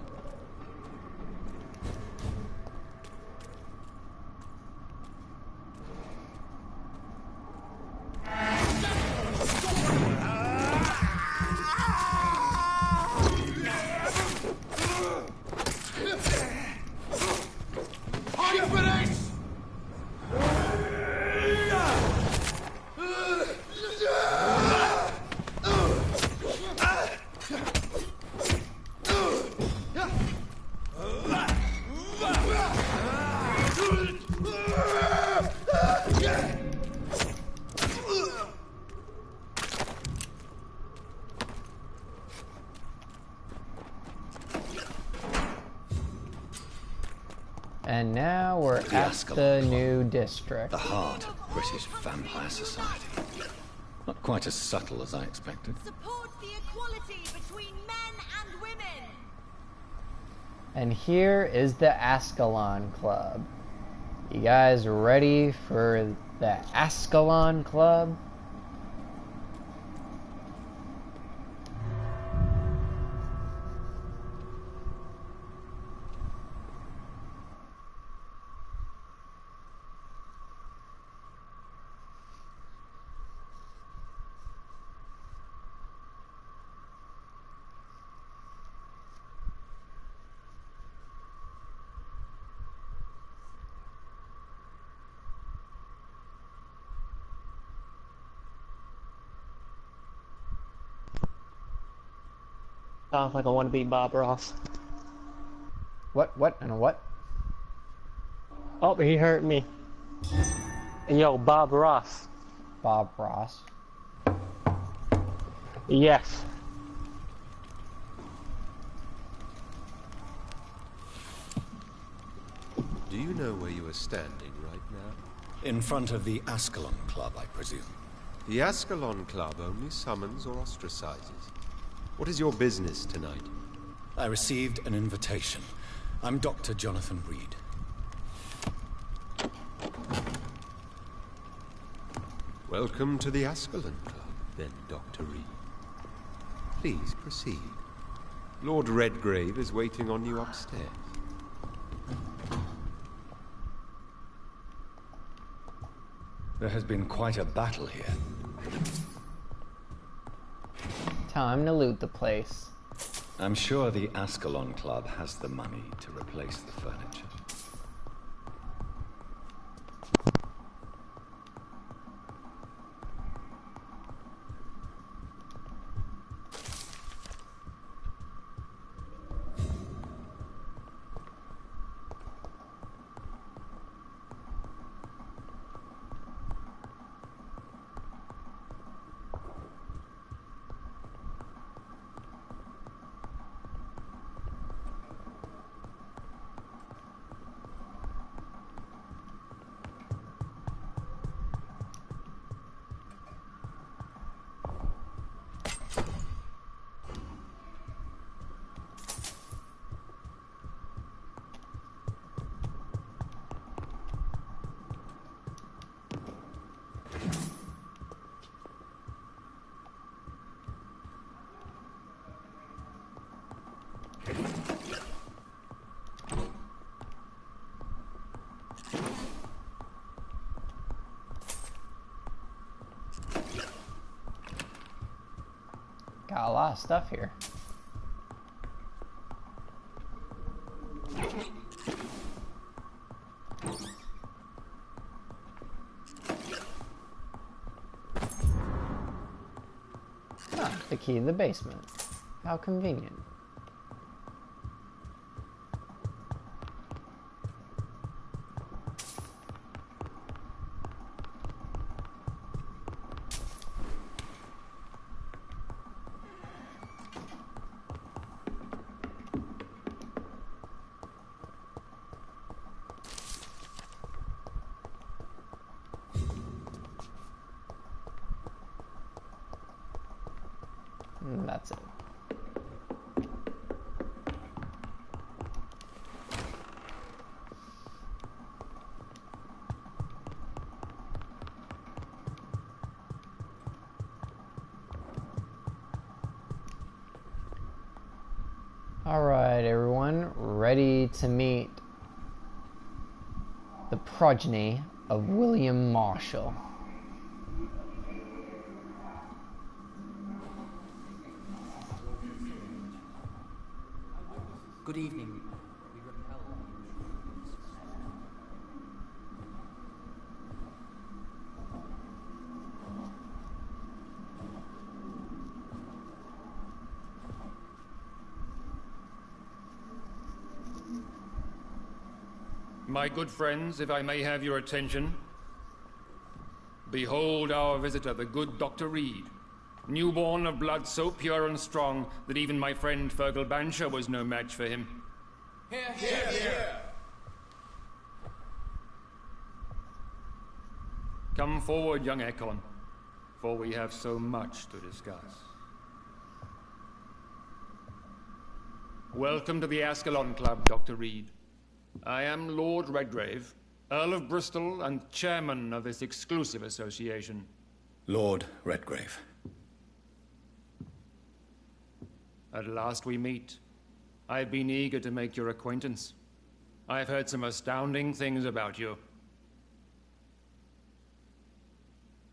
And now we're at the new district. The heart of British vampire society. Not quite as subtle as I expected. Support the equality between men and women. And here is the Ascalon Club. You guys ready for the Ascalon Club? Sounds like I want to be Bob Ross. What, and a what? Oh, he hurt me. Yo, Bob Ross. Bob Ross? Yes. Do you know where you are standing right now? In front of the Ascalon Club, I presume. The Ascalon Club only summons or ostracizes. What is your business tonight? I received an invitation. I'm Dr. Jonathan Reed. Welcome to the Ascalon Club, then, Dr. Reed. Please proceed. Lord Redgrave is waiting on you upstairs. There has been quite a battle here. Time to loot the place. I'm sure the Ascalon Club has the money to replace the furniture. Got a lot of stuff here. Ah, the key to the basement. How convenient. and that's it. Alright, everyone, ready to meet the progeny of William Marshall. Good evening. We repel My good friends, if I may have your attention. Behold our visitor, the good Dr. Reed. Newborn of blood so pure and strong that even my friend Fergal Bancher was no match for him. Here, here, here. Come forward, young Ekon, for we have so much to discuss. Welcome to the Ascalon Club, Dr. Reed. I am Lord Redgrave, Earl of Bristol and chairman of this exclusive association. Lord Redgrave. At last we meet. I've been eager to make your acquaintance. I've heard some astounding things about you.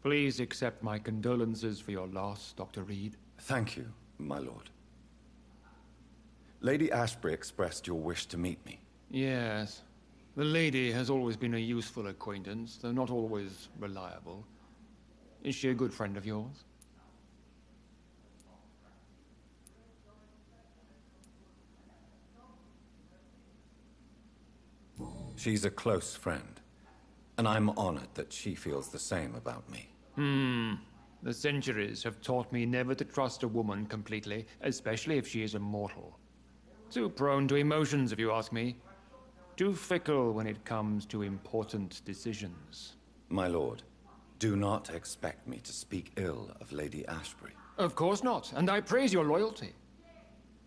Please accept my condolences for your loss, Dr. Reed. Thank you, my lord. Lady Ashbury expressed your wish to meet me. Yes. The lady has always been a useful acquaintance, though not always reliable. Is she a good friend of yours? She's a close friend, and I'm honored that she feels the same about me. The centuries have taught me never to trust a woman completely, especially if she is immortal. Too prone to emotions, if you ask me. Too fickle when it comes to important decisions. My lord, do not expect me to speak ill of Lady Ashbury. Of course not, and I praise your loyalty.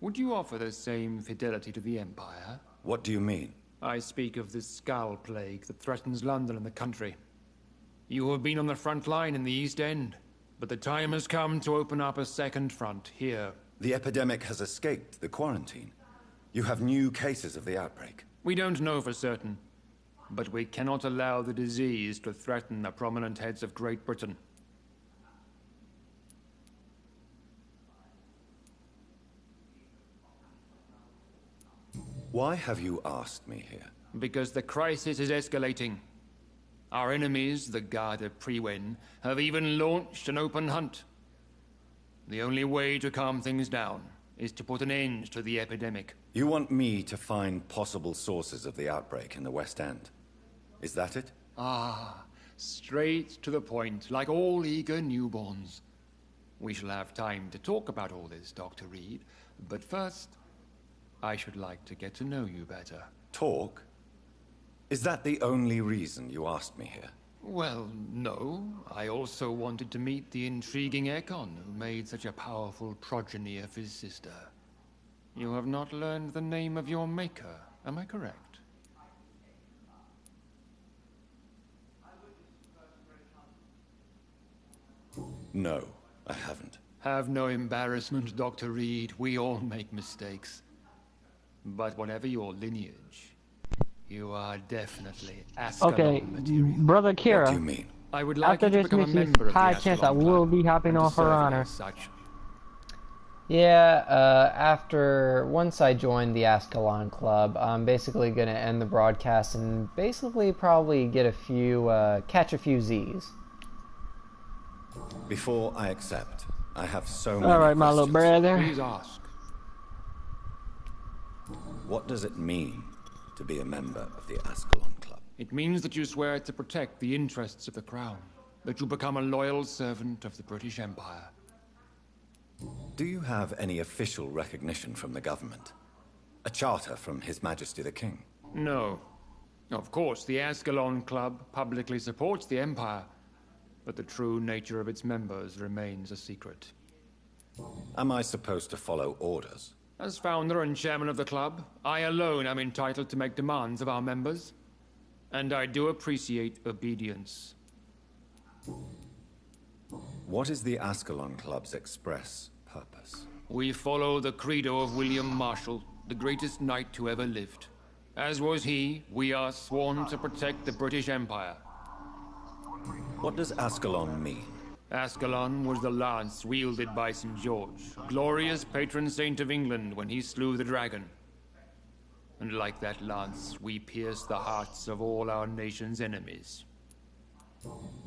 Would you offer the same fidelity to the Empire? What do you mean? I speak of the Skull Plague that threatens London and the country. You have been on the front line in the East End, but the time has come to open up a second front here. The epidemic has escaped the quarantine. You have new cases of the outbreak. We don't know for certain, but we cannot allow the disease to threaten the prominent heads of Great Britain. Why have you asked me here? Because the crisis is escalating. Our enemies, the Garda Priwen, have even launched an open hunt. The only way to calm things down is to put an end to the epidemic. You want me to find possible sources of the outbreak in the West End? Is that it? Ah, straight to the point, like all eager newborns. We shall have time to talk about all this, Dr. Reed, but first, I should like to get to know you better. Talk? Is that the only reason you asked me here? Well, no. I also wanted to meet the intriguing Ekon, who made such a powerful progeny of his sister. You have not learned the name of your maker, am I correct? No, I haven't. Have no embarrassment, Dr. Reed. We all make mistakes. But whatever your lineage, you are definitely Ascalon Okay, material. Brother Kira. What do you mean? I would like After you to this become a mission, member of the high chance I Ascalon will Club be hopping and to off her serve you honor. as such. Yeah, once I join the Ascalon Club, I'm basically going to end the broadcast and basically probably get a few, catch a few Z's. Before I accept, I have so many Alright, my little brother. Please ask. What does it mean to be a member of the Ascalon Club? It means that you swear to protect the interests of the Crown, that you become a loyal servant of the British Empire. Do you have any official recognition from the government? A charter from His Majesty the King? No. Of course, the Ascalon Club publicly supports the Empire, but the true nature of its members remains a secret. Am I supposed to follow orders? As founder and chairman of the club, I alone am entitled to make demands of our members. And I do appreciate obedience. What is the Ascalon Club's express purpose? We follow the credo of William Marshall, the greatest knight who ever lived. As was he, we are sworn to protect the British Empire. What does Ascalon mean? Ascalon was the lance wielded by St. George, glorious patron saint of England when he slew the dragon. And like that lance, we pierce the hearts of all our nation's enemies.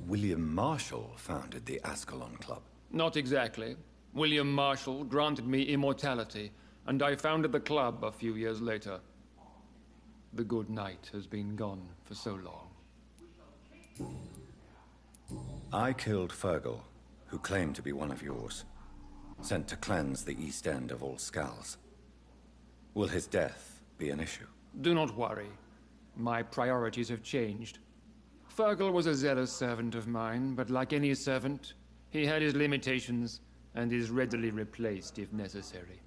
William Marshall founded the Ascalon Club. Not exactly. William Marshall granted me immortality, and I founded the club a few years later. The good knight has been gone for so long. I killed Fergal, who claimed to be one of yours, sent to cleanse the East End of all Skulls. Will his death be an issue? Do not worry. My priorities have changed. Fergal was a zealous servant of mine, but like any servant, he had his limitations and is readily replaced if necessary.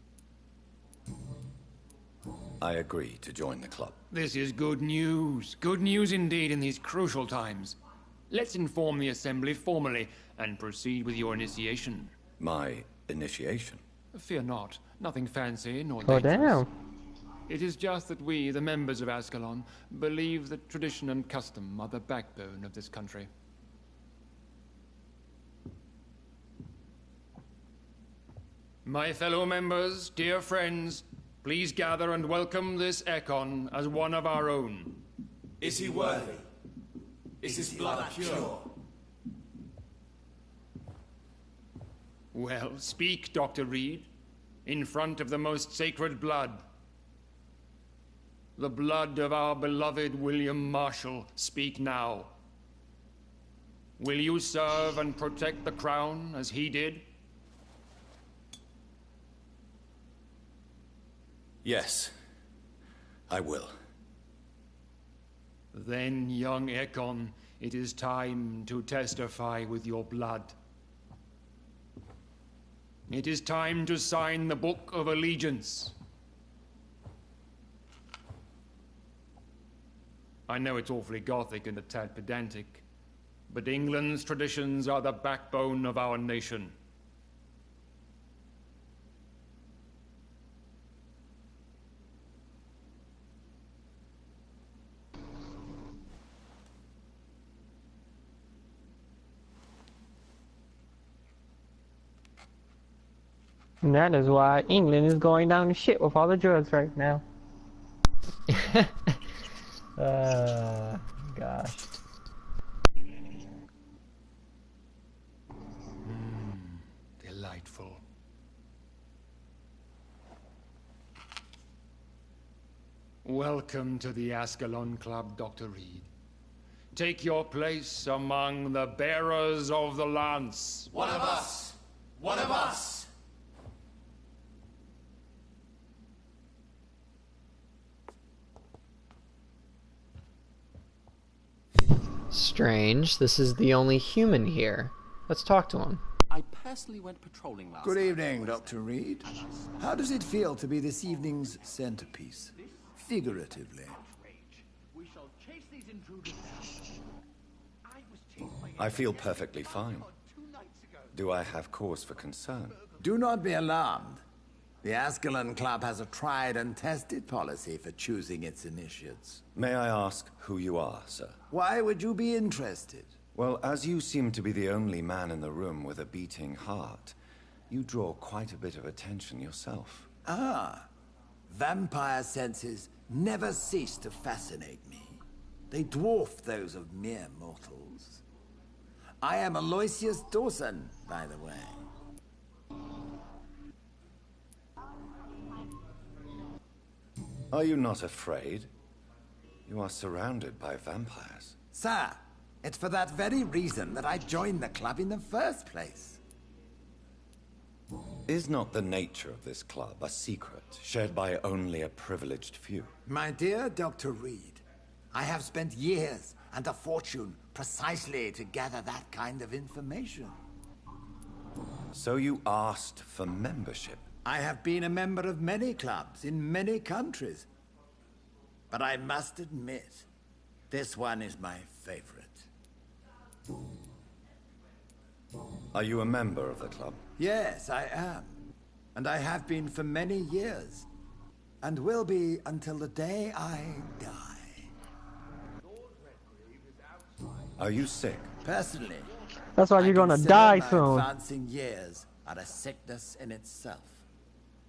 I agree to join the club. This is good news. Good news indeed in these crucial times. Let's inform the Assembly formally and proceed with your initiation. My initiation? Fear not. Nothing fancy nor Oh, dangerous. damn. It is just that we, the members of Ascalon, believe that tradition and custom are the backbone of this country. My fellow members, dear friends, please gather and welcome this Ekon as one of our own. Is he worthy? Is his blood pure? Well, speak, Dr. Reed, in front of the most sacred blood. The blood of our beloved William Marshall, speak now. Will you serve and protect the crown as he did? Yes, I will. Then, young Ekon, it is time to testify with your blood. It is time to sign the Book of Allegiance. I know it's awfully gothic and a tad pedantic, but England's traditions are the backbone of our nation. And that is why England is going down to shit with all the drugs right now. Gosh. Delightful. Welcome to the Ascalon Club, Dr. Reed. Take your place among the bearers of the lance. One of us! One of us! Strange. This is the only human here. Let's talk to him. I personally went patrolling last Good night. evening, Dr. Reed. How does it feel to be this evening's centerpiece? Figuratively. We shall chase these intruders down. I was chased by I feel perfectly fine. Do I have cause for concern? Do not be alarmed. The Ascalon Club has a tried and tested policy for choosing its initiates. May I ask who you are, sir? Why would you be interested? Well, as you seem to be the only man in the room with a beating heart, you draw quite a bit of attention yourself. Ah, vampire senses never cease to fascinate me. They dwarf those of mere mortals. I am Aloysius Dawson, by the way. Are you not afraid? You are surrounded by vampires. Sir, it's for that very reason that I joined the club in the first place. Is not the nature of this club a secret, shared by only a privileged few? My dear Dr. Reed, I have spent years and a fortune precisely to gather that kind of information. So you asked for membership? I have been a member of many clubs in many countries. But I must admit, this one is my favorite. Are you a member of the club? Yes, I am. And I have been for many years. And will be until the day I die. Are you sick? Personally, That's why you're gonna die my soon. advancing years are a sickness in itself.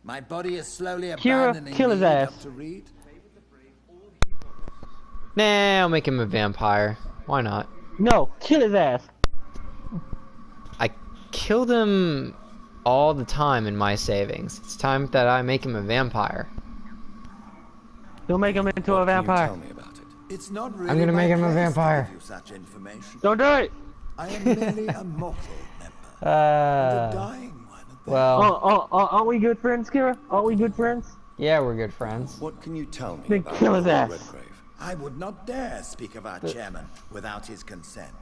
My body is slowly Kira, abandoning kill his me, ass. Dr. Reed. Nah, I'll make him a vampire. Why not? No, kill his ass. I killed him all the time in my savings. It's time that I make him a vampire. Don't make him into a vampire. Tell me about it. It's not really I'm gonna make him a my place to vampire. give you such information. Don't do it. I am merely a mortal member. And a dying one. Well, aren't we good friends, Kira? Aren't we good friends? yeah, we're good friends. What can you tell me Then about kill his Lord ass. Redgrave? I would not dare speak of our chairman without his consent.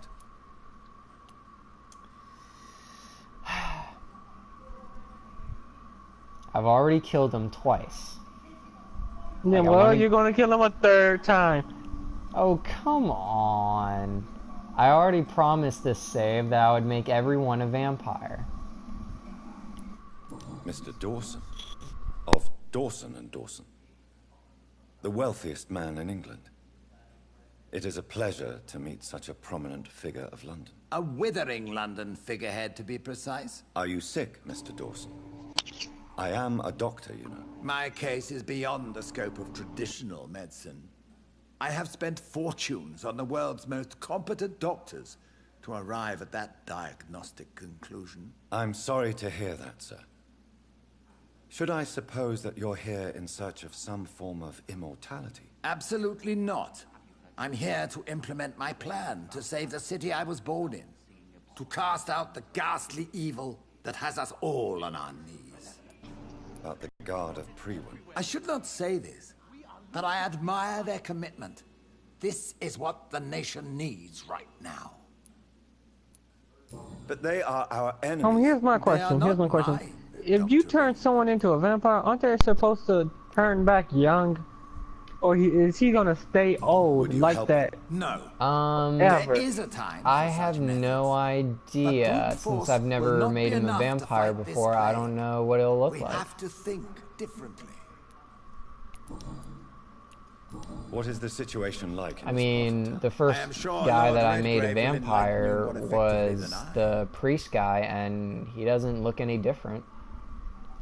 I've already killed him twice. Yeah, Like, I well, wanna- you're gonna kill him a third time. Oh, come on. I already promised this save that I would make everyone a vampire. Mr. Dawson, of Dawson and Dawson, the wealthiest man in England. It is a pleasure to meet such a prominent figure of London. A withering London figurehead, to be precise. Are you sick, Mr. Dawson? I am a doctor, you know. My case is beyond the scope of traditional medicine. I have spent fortunes on the world's most competent doctors to arrive at that diagnostic conclusion. I'm sorry to hear that, sir. Should I suppose that you're here in search of some form of immortality? Absolutely not. I'm here to implement my plan to save the city I was born in. To cast out the ghastly evil that has us all on our knees. About the Guard of Priwen. I should not say this, but I admire their commitment. This is what the nation needs right now. But they are our enemies. Here's my question. Here's my question. If you turn someone into a vampire, aren't they supposed to turn back young? Or is he gonna stay old like that? No. Ever? There is a time. I have no idea. Since I've never made him a vampire before, I don't know what it'll look We like. have to think differently. What is the situation like? I mean, the first am sure guy Lord that I made a Redgrave will enlighten you vampire more effectively was than I. the priest guy, and he doesn't look any different.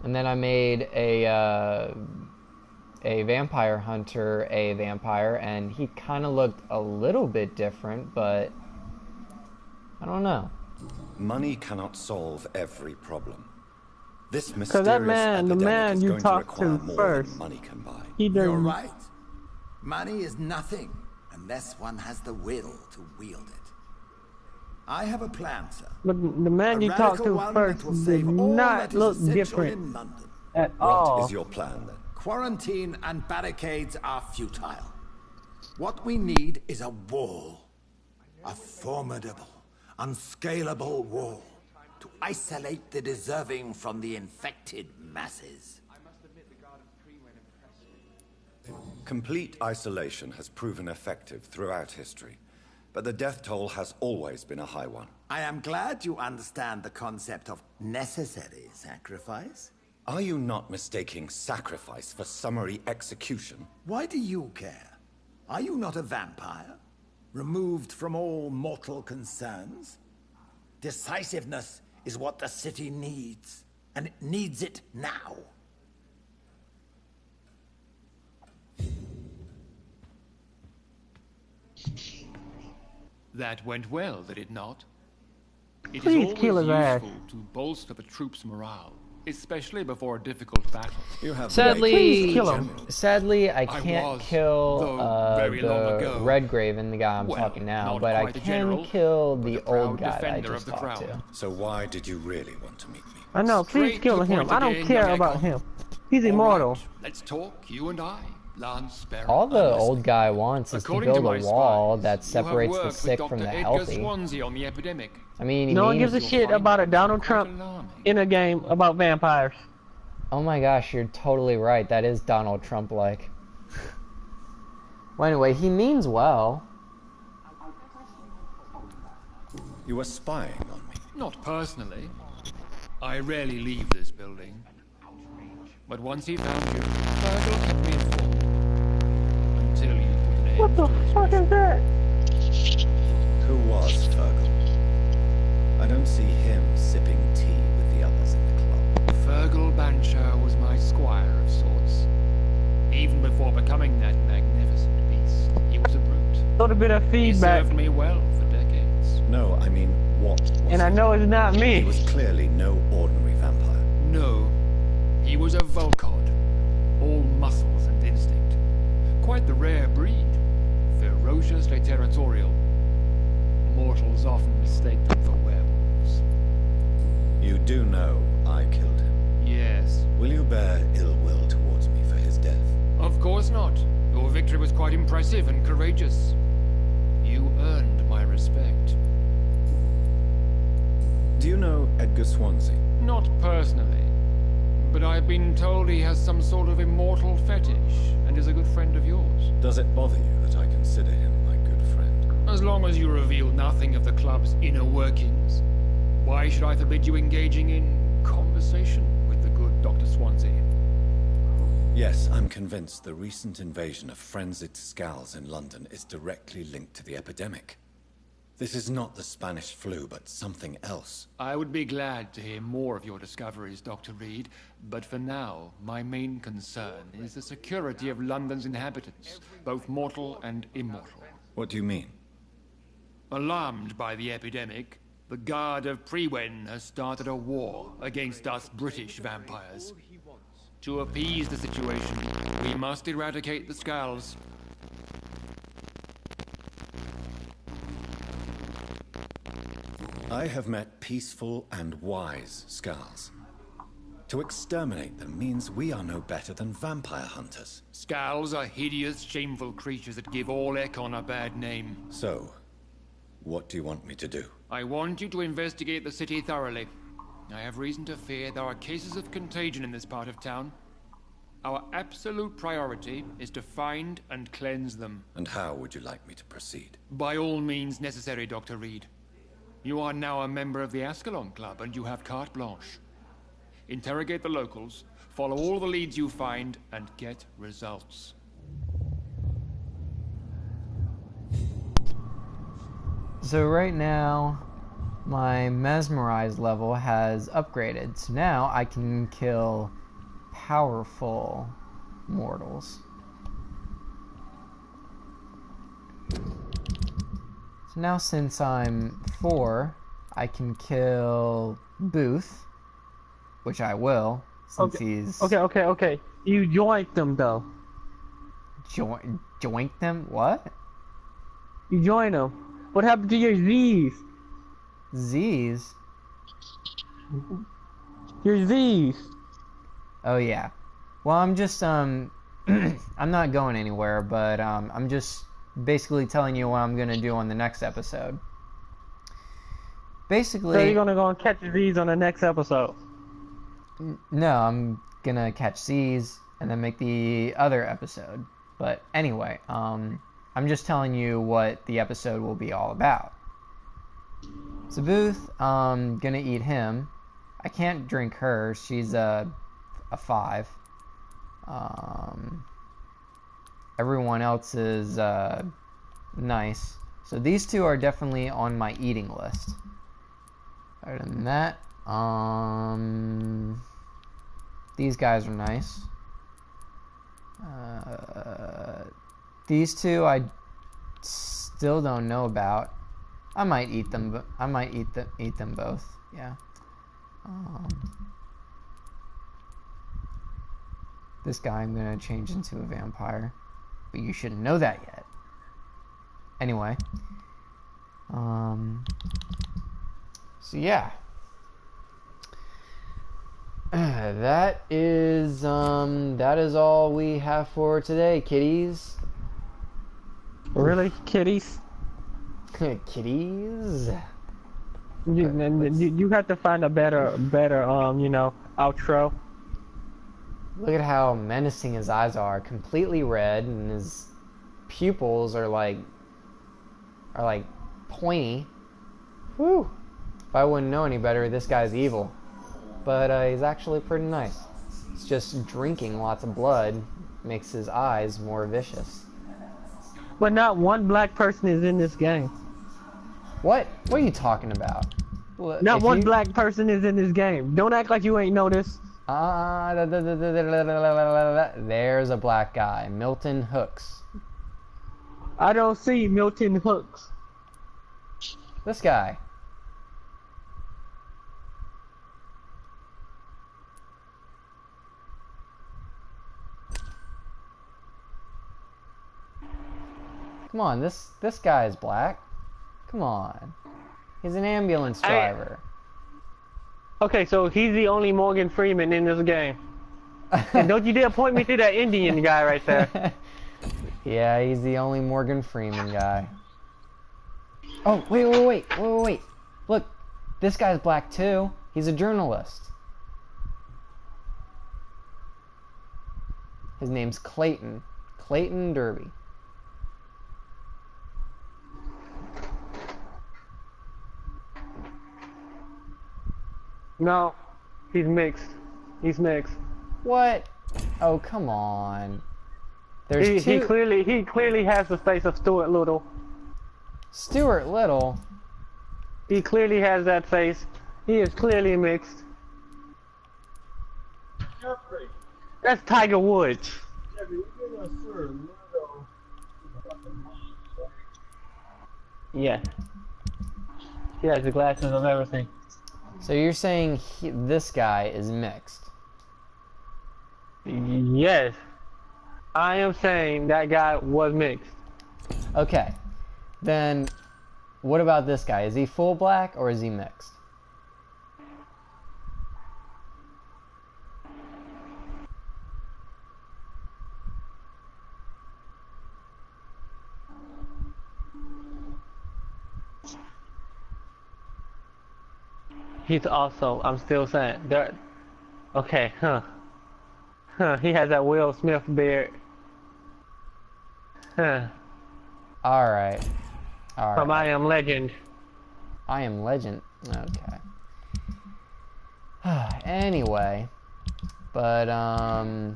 And then I made a vampire hunter a vampire, and he kind of looked a little bit different, but I don't know. Money cannot solve every problem. This Because mysterious that man, the epidemic man is you going to talked require to more first, than money can buy. he You're didn't. right. Money is nothing unless one has the will to wield it. I have a plan, sir. But the man you talked radical to one first that will did save all not that is look essential different in London. at What all. is your plan then? Quarantine and barricades are futile. What we need is a wall. A formidable, unscalable wall to isolate the deserving from the infected masses. Complete isolation has proven effective throughout history, but the death toll has always been a high one. I am glad you understand the concept of necessary sacrifice. Are you not mistaking sacrifice for summary execution? Why do you care? Are you not a vampire? Removed from all mortal concerns? Decisiveness is what the city needs, and it needs it now. That went well, did it not? It Please is kill always his ass. useful to bolster the troops' morale, especially before a difficult battle. You have Sadly, kill him. sadly, I I can't was, kill though very long the ago. Redgrave and the guy I'm Well, talking now, not but I quite a can general, kill but the a proud old guy that I defender just of the talked to. crown. So why did you really want to meet me? I know, please Straight kill to the him. point I don't again, care young about Echo. him. He's All immortal. right, let's talk, you and I. blood-sparing. All the old guy wants is to According to build my a wall spies, that you have separates the worked with sick from Dr. the Edgar healthy. Swansea on the epidemic. I mean, he No one means... gives a shit about a Donald Trump in a game about vampires. Oh my gosh, you're totally right. That is Donald Trump-like. Well, anyway, he means well. You were spying on me. Not personally. I rarely leave this building. But once he found you, Virgil kept me informed. Until you put an end What the fuck is that? Who was Fergal? I don't see him sipping tea with the others in the club. Fergal Bancher was my squire of sorts. Even before becoming that magnificent beast, he was a brute. A little bit of feedback. He served me well for decades. No, I mean, what was And I know it's not me. He was clearly no ordinary vampire. No. He was a Volcod. All muscles and instinct. Quite the rare breed. Ferociously territorial. Mortals often mistake them for werewolves. You do know I killed him. Yes. Will you bear ill will towards me for his death? Of course not. Your victory was quite impressive and courageous. You earned my respect. Do you know Edgar Swansea? Not personally. But I've been told he has some sort of immortal fetish, and is a good friend of yours. Does it bother you that I consider him my good friend? As long as you reveal nothing of the club's inner workings, why should I forbid you engaging in conversation with the good Dr. Swansea? Yes, I'm convinced the recent invasion of frenzied Scals in London is directly linked to the epidemic. This is not the Spanish flu, but something else. I would be glad to hear more of your discoveries, Dr. Reed, but for now, my main concern is the security of London's inhabitants, both mortal and immortal. What do you mean? Alarmed by the epidemic, the Guard of Prewen has started a war against us British vampires. To appease the situation, we must eradicate the Scals. I have met peaceful and wise Scals. To exterminate them means we are no better than vampire hunters. Scals are hideous, shameful creatures that give all Ekon a bad name. So, what do you want me to do? I want you to investigate the city thoroughly. I have reason to fear there are cases of contagion in this part of town. Our absolute priority is to find and cleanse them. And how would you like me to proceed? By all means necessary, Dr. Reed. You are now a member of the Ascalon Club, and you have carte blanche. Interrogate the locals, follow all the leads you find, and get results. So right now, my mesmerized level has upgraded. So now I can kill powerful mortals. So now since I'm 4, I can kill Booth, which I will, since he's... Okay. You joined them, though. Joink them? What? You joined them. What happened to your Z's? Z's? Your Z's. Oh, yeah. Well, I'm just, I'm not going anywhere, but, I'm just basically telling you what I'm gonna do on the next episode. Basically... So you're gonna go and catch Z's on the next episode? No, I'm gonna catch Z's and then make the other episode. But anyway, I'm just telling you what the episode will be all about. So Booth, gonna eat him. I can't drink her. She's a 5. Everyone else is nice. So these two are definitely on my eating list. Other than that, these guys are nice. These two I still don't know about. I might eat them, but I might eat them both. Yeah. This guy I'm gonna change into a vampire, but you shouldn't know that yet. Anyway. So yeah. That is all we have for today, kiddies. Really, kitties? Kitties? You have to find a better, you know, outro. Look at how menacing his eyes are, completely red, and his pupils are like pointy. Whew. If I wouldn't know any better, this guy's evil. But he's actually pretty nice. It's just drinking lots of blood makes his eyes more vicious. But not one black person is in this game. What? What are you talking about? Not one black person is in this game. Don't act like you ain't noticed. There's a black guy, Milton Hooks. I don't see Milton Hooks. This guy. Come on, this guy is black. Come on. He's an ambulance driver. Okay, so he's the only Morgan Freeman in this game. And don't you dare point me to that Indian guy right there. Yeah, he's the only Morgan Freeman guy. Oh, wait. Look, this guy's black too. He's a journalist. His name's Clayton. Clayton Derby. No, he's mixed. He's mixed. What? Oh, come on. There's he clearly has the face of Stuart Little. Stuart Little? He clearly has that face. He is clearly mixed. That's Tiger Woods. Yeah. He has the glasses of everything. So you're saying this guy is mixed? Yes. I am saying that guy was mixed. Okay. Then what about this guy? Is he full black or is he mixed? He's also, I'm still saying, there. Okay, he has that Will Smith beard. Alright. From I Am Legend. I Am Legend? Okay. Anyway. But, yeah.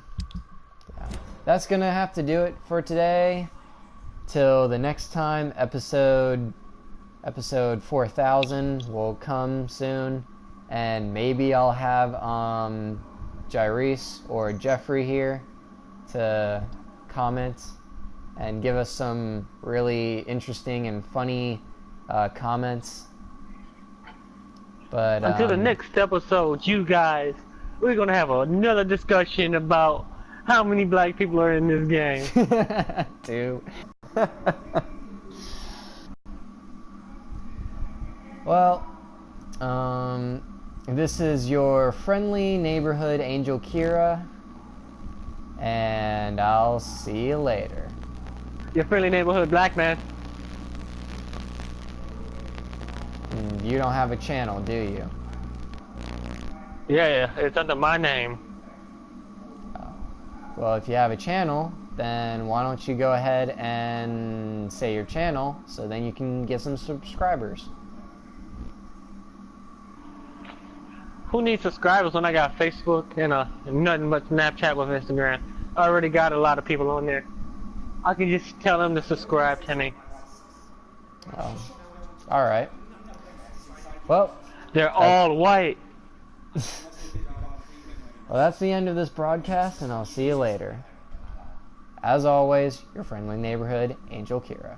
That's gonna have to do it for today. Till the next time, episode 4000 will come soon, and maybe I'll have Jairus or Jeffrey here to comment and give us some really interesting and funny comments. But until the next episode, you guys, we're gonna have another discussion about how many black people are in this game. 2. Well, this is your friendly neighborhood Angel Kira, and I'll see you later. Your friendly neighborhood black man. You don't have a channel, do you? Yeah, it's under my name. Oh. Well, if you have a channel, then why don't you go ahead and say your channel, so then you can get some subscribers. Who needs subscribers when I got Facebook and nothing but Snapchat with Instagram? I already got a lot of people on there. I can just tell them to subscribe to me. Oh, alright. Well, they're all white. Well, that's the end of this broadcast, and I'll see you later. As always, your friendly neighborhood Angel Kira.